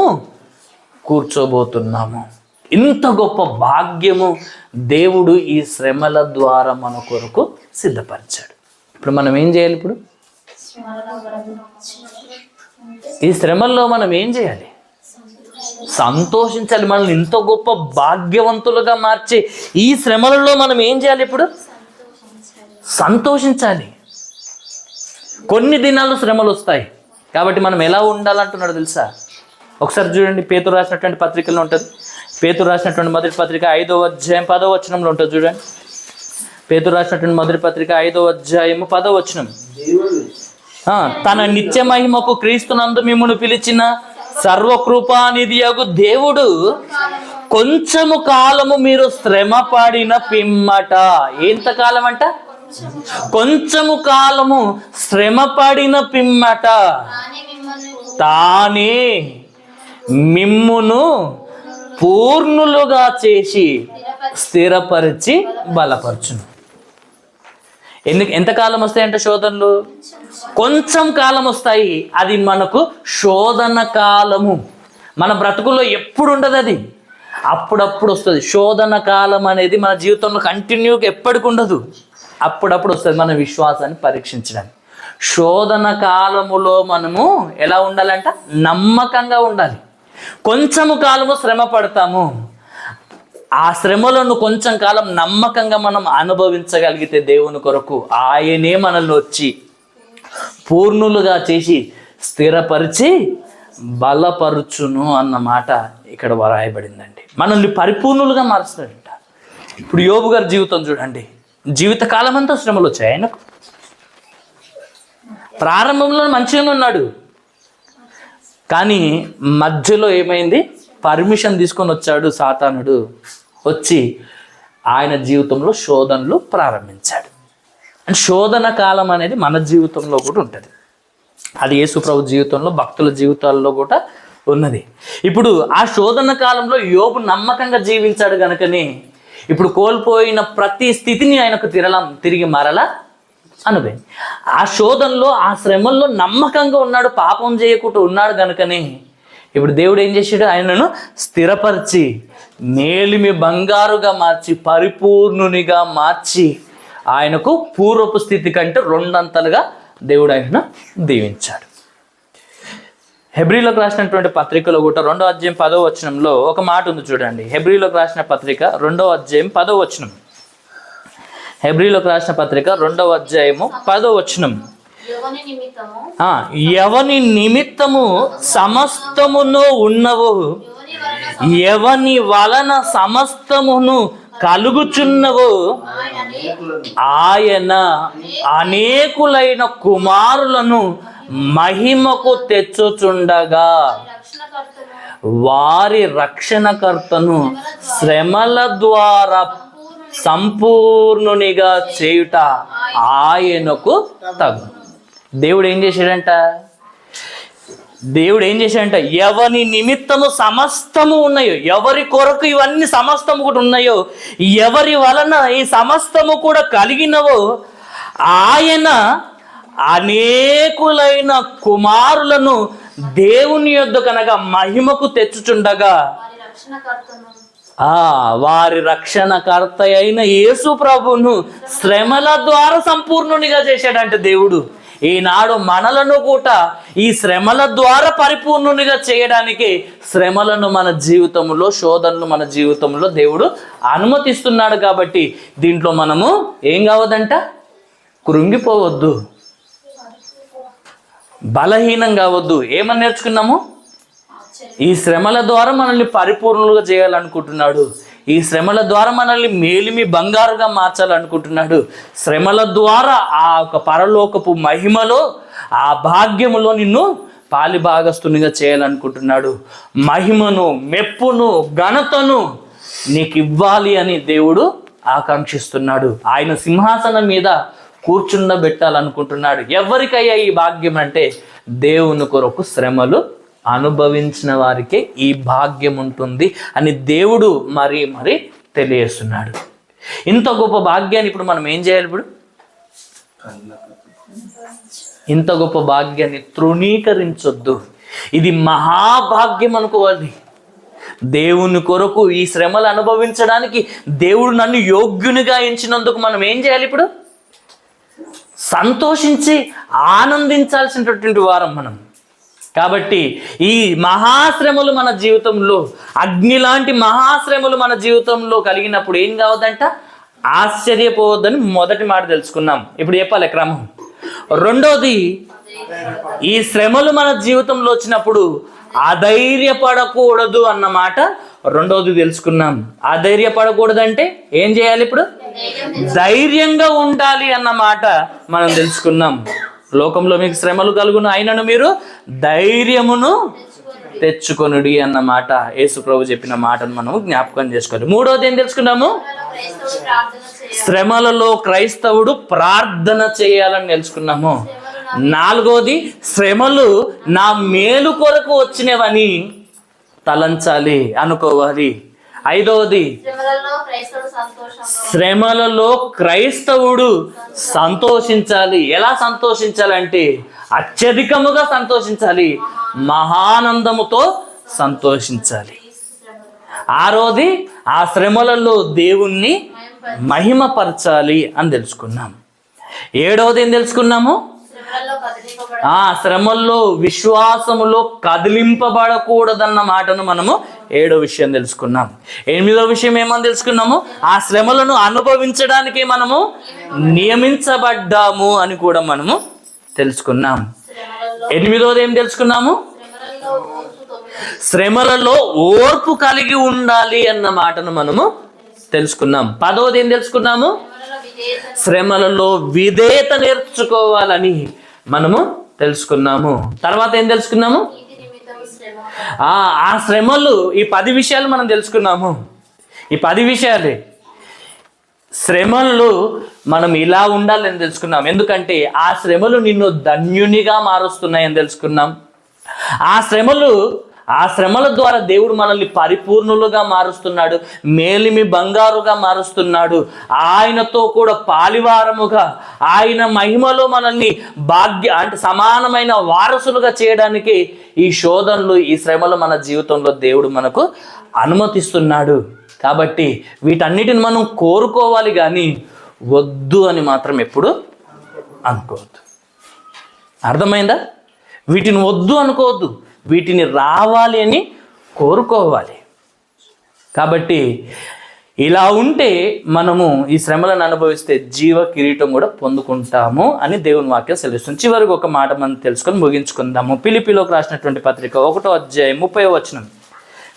కూర్చోబోతున్నాము. ఇంత గొప్ప భాగ్యము దేవుడు ఈ శ్రమల ద్వారా మన కొరకు సిద్ధపరిచాడు. ఇప్పుడు మనం ఏం చేయాలి? ఇప్పుడు ఈ శ్రమల్లో మనం ఏం చేయాలి? సంతోషించాలి. మనల్ని ఇంత గొప్ప భాగ్యవంతులుగా మార్చే ఈ శ్రమలలో మనం ఏం చేయాలి? ఇప్పుడు సంతోషించాలి. కొన్ని దినాలు శ్రమలు వస్తాయి కాబట్టి మనం ఎలా ఉండాలంటున్నాడు తెలుసా? ఒకసారి చూడండి, పేతురు రాసినటువంటి పత్రికలో ఉంటుంది. పేతురు రాసినటువంటి మొదటి పత్రిక 5వ అధ్యాయం 10వ వచనంలో ఉంటుంది. చూడండి, పేతురు రాసినటువంటి మొదటి పత్రిక 5వ అధ్యాయము 10వ వచనం. తన నిత్య మహిమకు క్రీస్తునందు మిమ్మును పిలిచిన సర్వకృపానిధియగు దేవుడు కొంచెము కాలము మీరు శ్రమ పడిన పిమ్మట, ఎంతకాలం అంట? కొంచెము కాలము శ్రమ పడిన పిమ్మట తానే మిమ్మును పూర్ణులుగా చేసి స్థిరపరిచి బలపరచును. ఎంతకాలం వస్తాయంటే శోధనలు? కొంచెం కాలం వస్తాయి. అది మనకు శోధన కాలము. మన బ్రతుకుల్లో ఎప్పుడు ఉండదు, అది అప్పుడప్పుడు వస్తుంది. శోధన కాలం అనేది మన జీవితంలో కంటిన్యూగా ఎప్పటికి ఉండదు, అప్పుడప్పుడు వస్తుంది మన విశ్వాసాన్ని పరీక్షించడానికి. శోధన కాలములో మనము ఎలా ఉండాలంట? నమ్మకంగా ఉండాలి. కొంచెము కాలము శ్రమ పడతాము, ఆ శ్రమలను కొంచెం కాలం నమ్మకంగా మనం అనుభవించగలిగితే దేవుని కొరకు ఆయనే మనల్ని వచ్చి పూర్ణులుగా చేసి స్థిరపరిచి బలపరుచును అన్న మాట ఇక్కడ వ్రాయబడిందండి. మనల్ని పరిపూర్ణులుగా మారుస్తాడంట. ఇప్పుడు యోబు గారి జీవితం చూడండి, జీవితకాలం అంతా శ్రమలు వచ్చాయి ఆయనకు. ప్రారంభంలో మంచిగానే ఉన్నాడు, కానీ మధ్యలో ఏమైంది? పర్మిషన్ తీసుకొని వచ్చాడు సాతానుడు, వచ్చి ఆయన జీవితంలో శోధనలు ప్రారంభించాడు. అంటే శోధన కాలం అనేది మన జీవితంలో కూడా ఉంటుంది. అది యేసు ప్రభు జీవితంలో, భక్తుల జీవితాల్లో కూడా ఉన్నది. ఇప్పుడు ఆ శోధన కాలంలో యోబు నమ్మకంగా జీవించాడు కనుకనే ఇప్పుడు కోల్పోయిన ప్రతి స్థితిని ఆయనకు తిరిగి మరలా అనుభవం. ఆ శోధనలో, ఆ శ్రమల్లో నమ్మకంగా ఉన్నాడు, పాపం చేయకుండా ఉన్నాడు కనుకనే ఇప్పుడు దేవుడు ఏం చేశాడు? ఆయనను స్థిరపరిచి మేలిమి బంగారుగా మార్చి పరిపూర్ణునిగా మార్చి ఆయనకు పూర్వపు స్థితి కంటే 2 అంతలుగా దేవుడు ఆయనను దీవించాడు. హెబ్రీలోకి రాసినటువంటి పత్రికలో కూడా 2వ అధ్యాయం 10వ వచనంలో ఒక మాట ఉంది చూడండి. హెబ్రీలోకి రాసిన పత్రిక 2వ అధ్యాయం 10వ వచనం. హెబ్రీలోకి రాసిన పత్రిక 2వ అధ్యాయము 10వ వచనం. ఎవని నిమిత్తము సమస్తమును ఉన్నవో, ఎవని వలన సమస్తమును కలుగుచున్నవో ఆయన అనేకులైన కుమారులను మహిమకు తెచ్చుచుండగా వారి రక్షణకర్తను శ్రమల ద్వారా సంపూర్ణునిగా చేయుట ఆయనకు తగు. దేవుడు ఏం చేశాడంట? ఎవని నిమిత్తము సమస్తము ఉన్నాయో, ఎవరి కొరకు ఇవన్నీ సమస్తము కూడా ఉన్నాయో, ఎవరి వలన ఈ సమస్తము కూడా కలిగినవో ఆయన అనేకులైన కుమారులను దేవుని యొద్ద కనగా మహిమకు తెచ్చుచుండగా వారి రక్షణకర్త అయిన యేసు ప్రభువును శ్రమల ద్వారా సంపూర్ణునిగా చేశాడంటే దేవుడు. ఈనాడు మనలను కూడా ఈ శ్రమల ద్వారా పరిపూర్ణునిగా చేయడానికి శ్రమలను మన జీవితంలో, శోధనలు మన జీవితంలో దేవుడు అనుమతిస్తున్నాడు. కాబట్టి దీంట్లో మనము ఏం కావద్దంట? కృంగిపోవద్దు, బలహీనం కావద్దు. ఏమని నేర్చుకున్నాము? ఈ శ్రమల ద్వారా మనల్ని పరిపూర్ణులుగా చేయాలనుకుంటున్నాడు. ఈ శ్రమల ద్వారా మనల్ని మేలిమి బంగారుగా మార్చాలనుకుంటున్నాడు. శ్రమల ద్వారా ఆ ఒక పరలోకపు మహిమలో, ఆ భాగ్యములో నిన్ను పాలిభాగస్తునిగా చేయాలనుకుంటున్నాడు. మహిమను, మెప్పును, ఘనతను నీకు ఇవ్వాలి అని దేవుడు ఆకాంక్షిస్తున్నాడు. ఆయన సింహాసనం మీద కూర్చుండబెట్టాలనుకుంటున్నాడు. ఎవరికయ్యా ఈ భాగ్యం అంటే దేవుని కొరకు శ్రమలు అనుభవించిన వారికే ఈ భాగ్యం ఉంటుంది అని దేవుడు మరీ తెలియజేస్తున్నాడు. ఇంత గొప్ప భాగ్యాన్ని ఇప్పుడు మనం ఏం చేయాలి? ఇప్పుడు ఇంత గొప్ప భాగ్యాన్ని తృణీకరించొద్దు. ఇది మహాభాగ్యం అనుకోవాలి. దేవుని కొరకు ఈ శ్రమలు అనుభవించడానికి దేవుడు నన్ను యోగ్యునిగా ఎంచినందుకు మనం ఏం చేయాలి? ఇప్పుడు సంతోషించి ఆనందించాల్సినటువంటి వారం మనం. కాబట్టి ఈ మహాశ్రమలు మన జీవితంలో, అగ్ని లాంటి మహాశ్రమలు మన జీవితంలో కలిగినప్పుడు ఏం కావద్దంట? ఆశ్చర్యపోవద్దని మొదటి మాట తెలుసుకున్నాం. ఇప్పుడు చెప్పాలి క్రమం. రెండోది, ఈ శ్రమలు మన జీవితంలో వచ్చినప్పుడు అధైర్యపడకూడదు అన్నమాట రెండోది తెలుసుకున్నాం. అధైర్యపడకూడదంటే ఏం చేయాలి? ఇప్పుడు ధైర్యంగా ఉండాలి అన్నమాట మనం తెలుసుకున్నాం. లోకంలో మీకు శ్రమలు కలుగును, అయినను మీరు ధైర్యమును తెచ్చుకొనుడి అన్నమాట యేసు ప్రభు చెప్పిన మాటను మనం జ్ఞాపకం చేసుకోవాలి. మూడోది ఏం తెలుసుకున్నాము? శ్రమలలో క్రైస్తవుడు ప్రార్థన చేయాలని తెలుసుకున్నాము. నాలుగోది, శ్రమలు నా మేలు కొరకు వచ్చినవని తలంచాలి, అనుకోవాలి. ఐదవది శ్రమలలో క్రైస్తవుడు సంతోషించాలి. ఎలా సంతోషించాలంటే అత్యధికముగా సంతోషించాలి, మహానందముతో సంతోషించాలి. ఆరోది ఆ శ్రమలలో దేవుణ్ణి మహిమపరచాలి అని తెలుసుకున్నాం. ఏడవది ఏం తెలుసుకున్నాము? ఆ శ్రమల్లో విశ్వాసములో కదిలింపబడకూడదన్న మాటను మనము ఏడో విషయం తెలుసుకున్నాం. ఎనిమిదో విషయం ఏమని తెలుసుకున్నాము? ఆ శ్రమలను అనుభవించడానికి మనము నియమించబడ్డాము అని కూడా మనము తెలుసుకున్నాం. ఎనిమిదోది ఏం తెలుసుకున్నాము? శ్రమలలో ఓర్పు కలిగి ఉండాలి అన్న మాటను మనము తెలుసుకున్నాం. పదోది ఏం తెలుసుకున్నాము? శ్రమలలో విధేయత నేర్చుకోవాలని మనము తెలుసుకున్నాము. తర్వాత ఏం తెలుసుకున్నాము? ఆ శ్రమలు, ఈ 10 విషయాలు మనం తెలుసుకున్నాము. ఈ 10 విషయాలే శ్రమలు మనం ఇలా ఉండాలని తెలుసుకున్నాం. ఎందుకంటే ఆ శ్రమలు నిన్ను ధన్యునిగా మారుస్తున్నాయని తెలుసుకున్నాం. ఆ శ్రమల ద్వారా దేవుడు మనల్ని పరిపూర్ణులుగా మారుస్తున్నాడు, మేలిమి బంగారుగా మారుస్తున్నాడు. ఆయనతో కూడా పాలివారముగా, ఆయన మహిమలో మనల్ని అంటే సమానమైన వారసులుగా చేయడానికి ఈ శోధనలు, ఈ శ్రమలు మన జీవితంలో దేవుడు మనకు అనుమతిస్తున్నాడు. కాబట్టి వీటన్నిటిని మనం కోరుకోవాలి, కానీ వద్దు అని మాత్రం ఎప్పుడు అనుకోవద్దు. అర్థమైందా? వీటిని వద్దు అనుకోవద్దు, వీటిని రావాలి అని కోరుకోవాలి. కాబట్టి ఇలా ఉంటే మనము ఈ శ్రమలను అనుభవిస్తే జీవ కిరీటం కూడా పొందుకుంటాము అని దేవుని వాక్యం సెలవిస్తుంది. చివరికి ఒక మాట మనం తెలుసుకొని ముగించుకుందాము. ఫిలిప్పీలోకి రాసినటువంటి పత్రిక 1వ అధ్యాయం 30వ వచనం.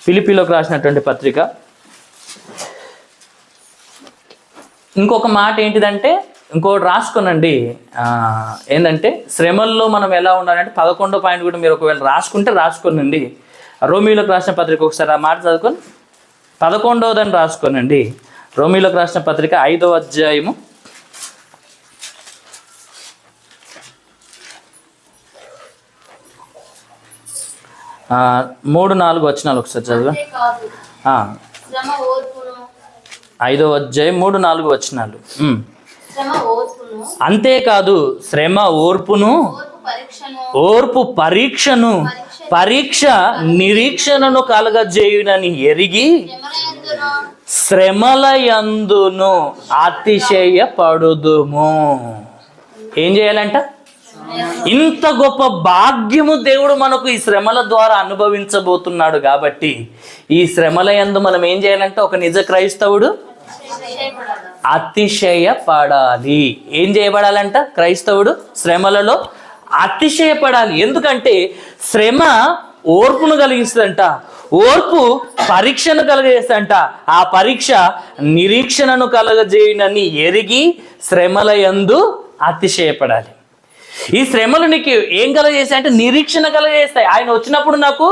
ఫిలిప్పీలోకి రాసినటువంటి పత్రిక ఇంకొక మాట ఏంటిదంటే, ఇంకోటి రాసుకునండి. ఏంటంటే శ్రమల్లో మనం ఎలా ఉండాలంటే 11వ పాయింట్ కూడా మీరు ఒకవేళ రాసుకోనండి. రోమీలోకి రాసిన పత్రిక ఒకసారి ఆ మాట చదువుకొని 11వదని రాసుకోనండి. రోమీలోకి రాసిన పత్రిక 5వ అధ్యాయము 3-4 వచనాలు ఒకసారి చదువు. 5వ అధ్యాయం 3-4 వచనాలు. అంతేకాదు శ్రమ ఓర్పును, ఓర్పు పరీక్షను, పరీక్ష నిరీక్షణను కలగజేయునని ఎరిగి శ్రమలయందును అతిశయపడుదుము. ఏం చేయాలంట? ఇంత గొప్ప భాగ్యము దేవుడు మనకు ఈ శ్రమల ద్వారా అనుభవించబోతున్నాడు. కాబట్టి ఈ శ్రమలయందు మనం ఏం చేయాలంటే, ఒక నిజ క్రైస్తవుడు అతిశయపడాలి. ఏం చేయబడాలంట? క్రైస్తవుడు శ్రమలలో అతిశయపడాలి. ఎందుకంటే శ్రమ ఓర్పును కలిగిస్తుందంట, ఓర్పు పరీక్షను కలగజేస్తుందంట, ఆ పరీక్ష నిరీక్షణను కలగజేయునని ఎరిగి శ్రమలయందు అతిశయపడాలి. ఈ శ్రమలు నీకు ఏం కలగజేస్తాయి అంటే నిరీక్షణ కలగజేస్తాయి. ఆయన వచ్చినప్పుడు నాకు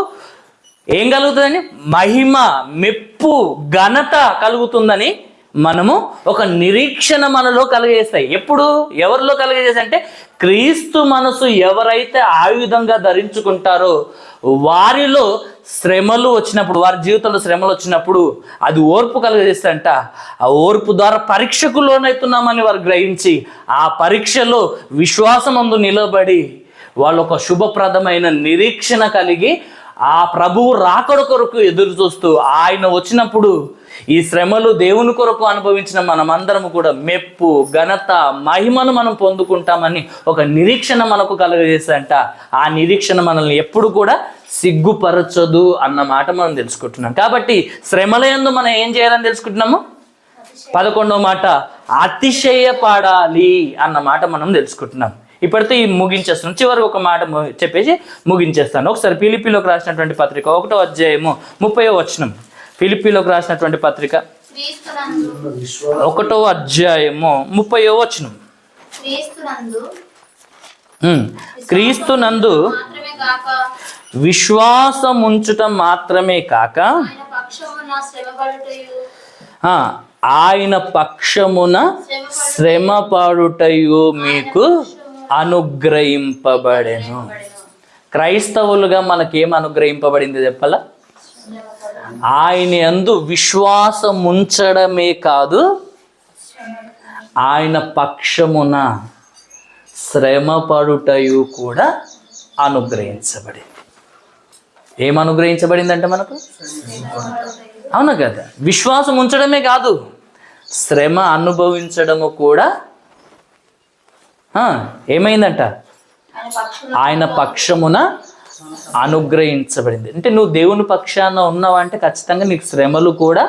ఏం కలుగుతుందని? మహిమ, మెప్పు, ఘనత కలుగుతుందని మనము ఒక నిరీక్షణ మనలో కలగజేస్తాయి. ఎప్పుడు? ఎవరిలో కలగజేస్తాయి అంటే, క్రీస్తు మనసు ఎవరైతే ఆయుధంగా ధరించుకుంటారో వారిలో శ్రమలు వచ్చినప్పుడు, వారి జీవితంలో శ్రమలు వచ్చినప్పుడు అది ఓర్పు కలగజేస్తాయంట. ఆ ఓర్పు ద్వారా పరీక్షకు లోనవుతున్నామని వారు గ్రహించి ఆ పరీక్షలో విశ్వాసమందు నిలబడి వాళ్ళు ఒక శుభప్రదమైన నిరీక్షణ కలిగి ఆ ప్రభువు రాకడ కొరకు ఎదురు చూస్తూ, ఆయన వచ్చినప్పుడు ఈ శ్రమలు దేవుని కొరకు అనుభవించిన మనమందరము కూడా మెప్పు, ఘనత, మహిమను మనం పొందుకుంటామని ఒక నిరీక్షణ మనకు కలగజేస్తాయంట. ఆ నిరీక్షణ మనల్ని ఎప్పుడు కూడా సిగ్గుపరచదు అన్న మాట మనం తెలుసుకుంటున్నాం. కాబట్టి శ్రమలయందు మనం ఏం చేయాలని తెలుసుకుంటున్నాము? 11వ మాట, అతిశయపడాలి అన్న మాట మనం తెలుసుకుంటున్నాం. ఇప్పటితో ఈ ముగించేస్తున్నాం. చివరికి ఒక మాట చెప్పేసి ముగించేస్తాను. ఒకసారి ఫిలిప్పీలోకి రాసినటువంటి పత్రిక 1వ అధ్యాయము 30వ వచనం. ఫిలిప్పీలోకి రాసినటువంటి పత్రిక 1వ అధ్యాయము 30వ వచనం. క్రీస్తునందు విశ్వాసం ఉంచటం మాత్రమే కాక ఆయన పక్షమున శ్రమపడుటయు మీకు అనుగ్రహింపబడెను. క్రైస్తవులుగా మనకేం అనుగ్రహింపబడింది చెప్పాలా? ఆయన యందు విశ్వాసం ఉంచడమే కాదు, ఆయన పక్షమున శ్రమపడుటయు కూడా అనుగ్రహించబడింది. ఏం అనుగ్రహించబడిందంటే మనకు? అవును కదా, విశ్వాసం ఉంచడమే కాదు, శ్రమ అనుభవించడము కూడా ఏమైందంట? ఆయన పక్షమున అనుగ్రహించబడింది. అంటే నువ్వు దేవుని పక్షాన ఉన్నావంటే ఖచ్చితంగా నీకు శ్రమలు కూడా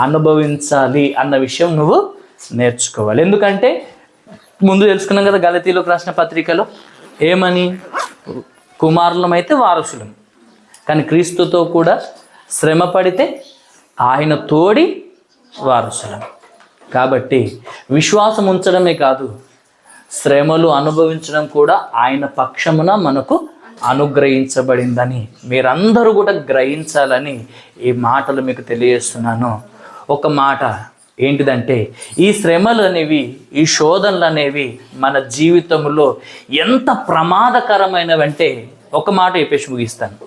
అనుభవించాలి అన్న విషయం నువ్వు నేర్చుకోవాలి. ఎందుకంటే ముందు తెలుసుకున్నాం కదా, గలతీలోకి రాసిన పత్రికలో ఏమని? కుమారులమైతే వారసులం, కానీ క్రీస్తుతో కూడా శ్రమ పడితే ఆయన తోడి వారసులం. కాబట్టి విశ్వాసం ఉంచడమే కాదు, శ్రమలు అనుభవించడం కూడా ఆయన పక్షమున మనకు అనుగ్రహించబడిందని మీరందరూ కూడా గ్రహించాలని ఈ మాటలు మీకు తెలియజేస్తున్నాను. ఒక మాట ఏంటిదంటే, ఈ శ్రమలు అనేవి, ఈ శోధనలు అనేవి మన జీవితంలో ఎంత ప్రమాదకరమైనవంటే, ఒక మాట చెప్పేసి ముగిస్తాను.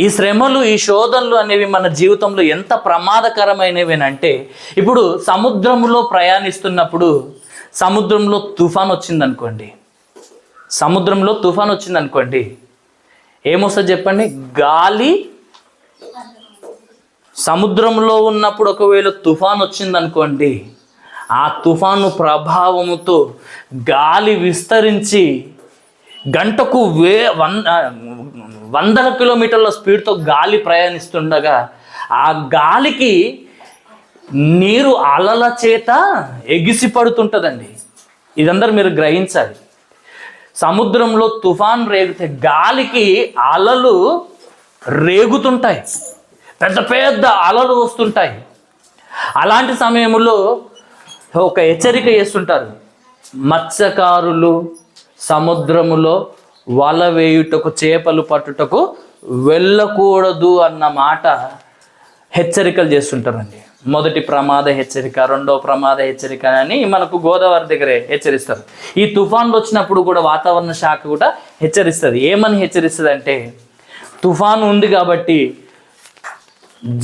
ఈ శ్రమలు, ఈ శోధనలు అనేవి మన జీవితంలో ఎంత ప్రమాదకరమైనవేనంటే, ఇప్పుడు సముద్రంలో ప్రయాణిస్తున్నప్పుడు సముద్రంలో తుఫాన్ వచ్చిందనుకోండి, ఏమొస్తుంది చెప్పండి? గాలి. సముద్రంలో ఉన్నప్పుడు ఒకవేళ తుఫాన్ వచ్చిందనుకోండి, ఆ తుఫాను ప్రభావముతో గాలి విస్తరించి గంటకు వందల కిలోమీటర్ల స్పీడ్తో గాలి ప్రయాణిస్తుండగా ఆ గాలికి నీరు అలల చేత ఎగిసి పడుతుంటుందండి. ఇదందరూ మీరు గ్రహించాలి. సముద్రంలో తుఫాన్ రేగితే గాలికి అలలు రేగుతుంటాయి, పెద్ద పెద్ద అలలు వస్తుంటాయి. అలాంటి సమయంలో ఒక హెచ్చరిక చేస్తుంటారు, మత్స్యకారులు సముద్రములో వల వేయుటకు, చేపలు పట్టుటకు వెళ్ళకూడదు అన్న మాట హెచ్చరికలు చేస్తుంటారండి. మొదటి ప్రమాద హెచ్చరిక, రెండవ ప్రమాద హెచ్చరిక అని మనకు గోదావరి దగ్గరే హెచ్చరిస్తారు. ఈ తుఫాన్లు వచ్చినప్పుడు కూడా వాతావరణ శాఖ కూడా హెచ్చరిస్తుంది. ఏమని హెచ్చరిస్తుంది అంటే, తుఫాను ఉంది కాబట్టి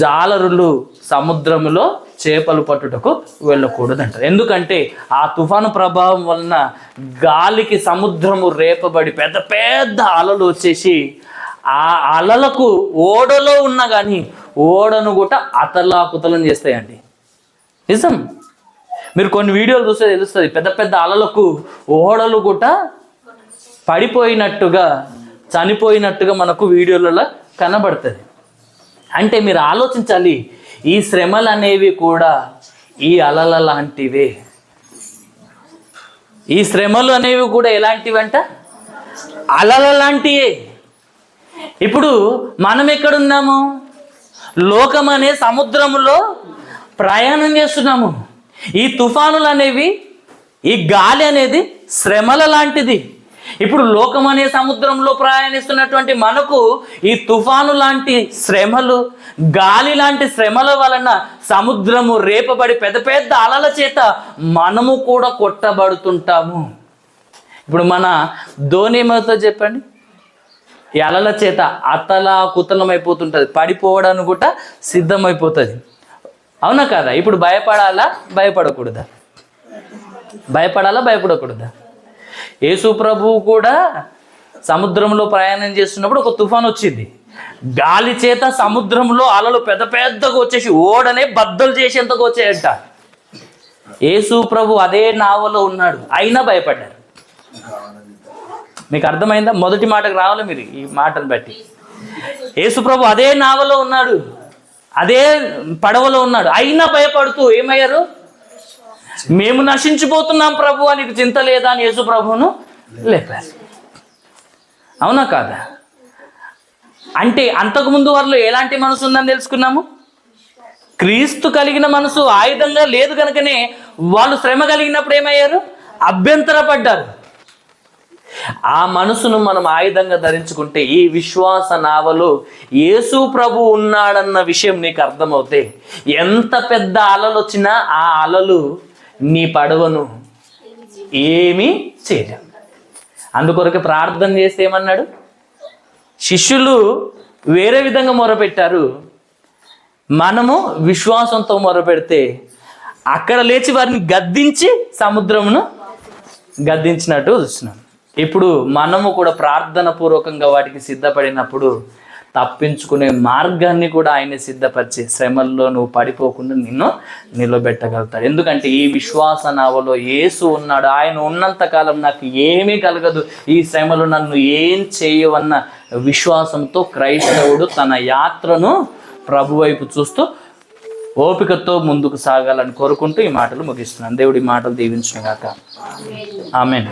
జాలరులు సముద్రములో చేపలు పట్టుటకు వెళ్ళకూడదు అంటారు. ఎందుకంటే ఆ తుఫాను ప్రభావం వలన గాలికి సముద్రము రేపబడి పెద్ద పెద్ద అలలు వచ్చేసి ఆ అలలకు ఓడలో ఉన్నా కానీ ఓడను కూడా అతలాకుతలం చేస్తాయండి. నిజం. మీరు కొన్ని వీడియోలు చూస్తే తెలుస్తుంది, పెద్ద పెద్ద అలలకు ఓడలు కూడా పడిపోయినట్టుగా, చనిపోయినట్టుగా మనకు వీడియోలలో కనబడుతుంది. అంటే మీరు ఆలోచించాలి, ఈ శ్రమలు అనేవి కూడా ఈ అలల లాంటివే. ఈ శ్రమలు అనేవి కూడా ఎలాంటివంట? అలల లాంటివే. ఇప్పుడు మనం ఎక్కడున్నాము? లోకం అనే సముద్రములో ప్రయాణం చేస్తున్నాము. ఈ తుఫానులు అనేవి, ఈ గాలి అనేది శ్రమల లాంటిది. ఇప్పుడు లోకం అనే సముద్రంలో ప్రయాణిస్తున్నటువంటి మనకు ఈ తుఫాను లాంటి శ్రమలు, గాలి లాంటి శ్రమల వలన సముద్రము రేపబడి పెద్ద పెద్ద అలల చేత మనము కూడా కొట్టబడుతుంటాము. ఇప్పుడు మన ధోని ఏమవుతుందో చెప్పండి? ఈ అలల చేత అతలాకుతలం అయిపోతుంటుంది, పడిపోవడానికి కూడా సిద్ధమైపోతుంది. అవునా కదా? ఇప్పుడు భయపడాలా భయపడకూడదా? భయపడకూడదా? యేసు ప్రభువు కూడా సముద్రంలో ప్రయాణం చేస్తున్నప్పుడు ఒక తుఫాన్ వచ్చింది. గాలి చేత సముద్రంలో అలలు పెద్ద పెద్దగా వచ్చేసి ఓడనే బద్దలు చేసేంతగా వచ్చాయంట. యేసు ప్రభు అదే నావలో ఉన్నాడు, అయినా భయపడ్డారు. మీకు అర్థమైందా? మొదటి మాటకు రావాలి మీరు ఈ మాటను బట్టి. యేసు ప్రభు అదే నావలో ఉన్నాడు, అదే పడవలో ఉన్నాడు, అయినా భయపడుతూ ఏమయ్యారు? మేము నశించిపోతున్నాం ప్రభు, నీకు చింత లేదా అని యేసు ప్రభువును లేపారు. అవునా కాదా? అంటే అంతకుముందు వారిలో ఎలాంటి మనసు ఉందని తెలుసుకున్నాము. క్రీస్తు కలిగిన మనసు ఆయుధంగా లేదు కనుకనే వాళ్ళు శ్రమ కలిగినప్పుడు ఏమయ్యారు? అభ్యంతరపడ్డారు. ఆ మనసును మనం ఆయుధంగా ధరించుకుంటే ఈ విశ్వాస నావలో యేసు ప్రభు ఉన్నాడన్న విషయం నీకు అర్థమవుతే, ఎంత పెద్ద అలలు వచ్చినా ఆ అలలు నీ పడవను ఏమీ చేయలేవు. అందుకొరకు ప్రార్థన చేస్తే ఏమన్నాడు? శిష్యులు వేరే విధంగా మొరపెట్టారు, మనము విశ్వాసంతో మొరపెడితే అక్కడ లేచి వారిని గద్దించి సముద్రమును గద్దించినట్టు చూస్తున్నాం. ఇప్పుడు మనము కూడా ప్రార్థన పూర్వకంగా వాటికి సిద్ధపడినప్పుడు తప్పించుకునే మార్గాన్ని కూడా ఆయన సిద్ధపరిచి శ్రమల్లో నువ్వు పడిపోకుండా నిన్ను నిలబెట్టగలుగుతాడు. ఎందుకంటే ఈ విశ్వాస నావలో యేసు ఉన్నాడు. ఆయన ఉన్నంతకాలం నాకు ఏమీ కలగదు, ఈ శ్రమలు నన్ను ఏం చేయవన్న విశ్వాసంతో క్రైస్తవుడు తన యాత్రను ప్రభు వైపు చూస్తూ ఓపికతో ముందుకు సాగాలని కోరుకుంటూ ఈ మాటలు ముగిస్తున్నాను. దేవుడి మాటలు దీవించును గాక. ఆమేన్.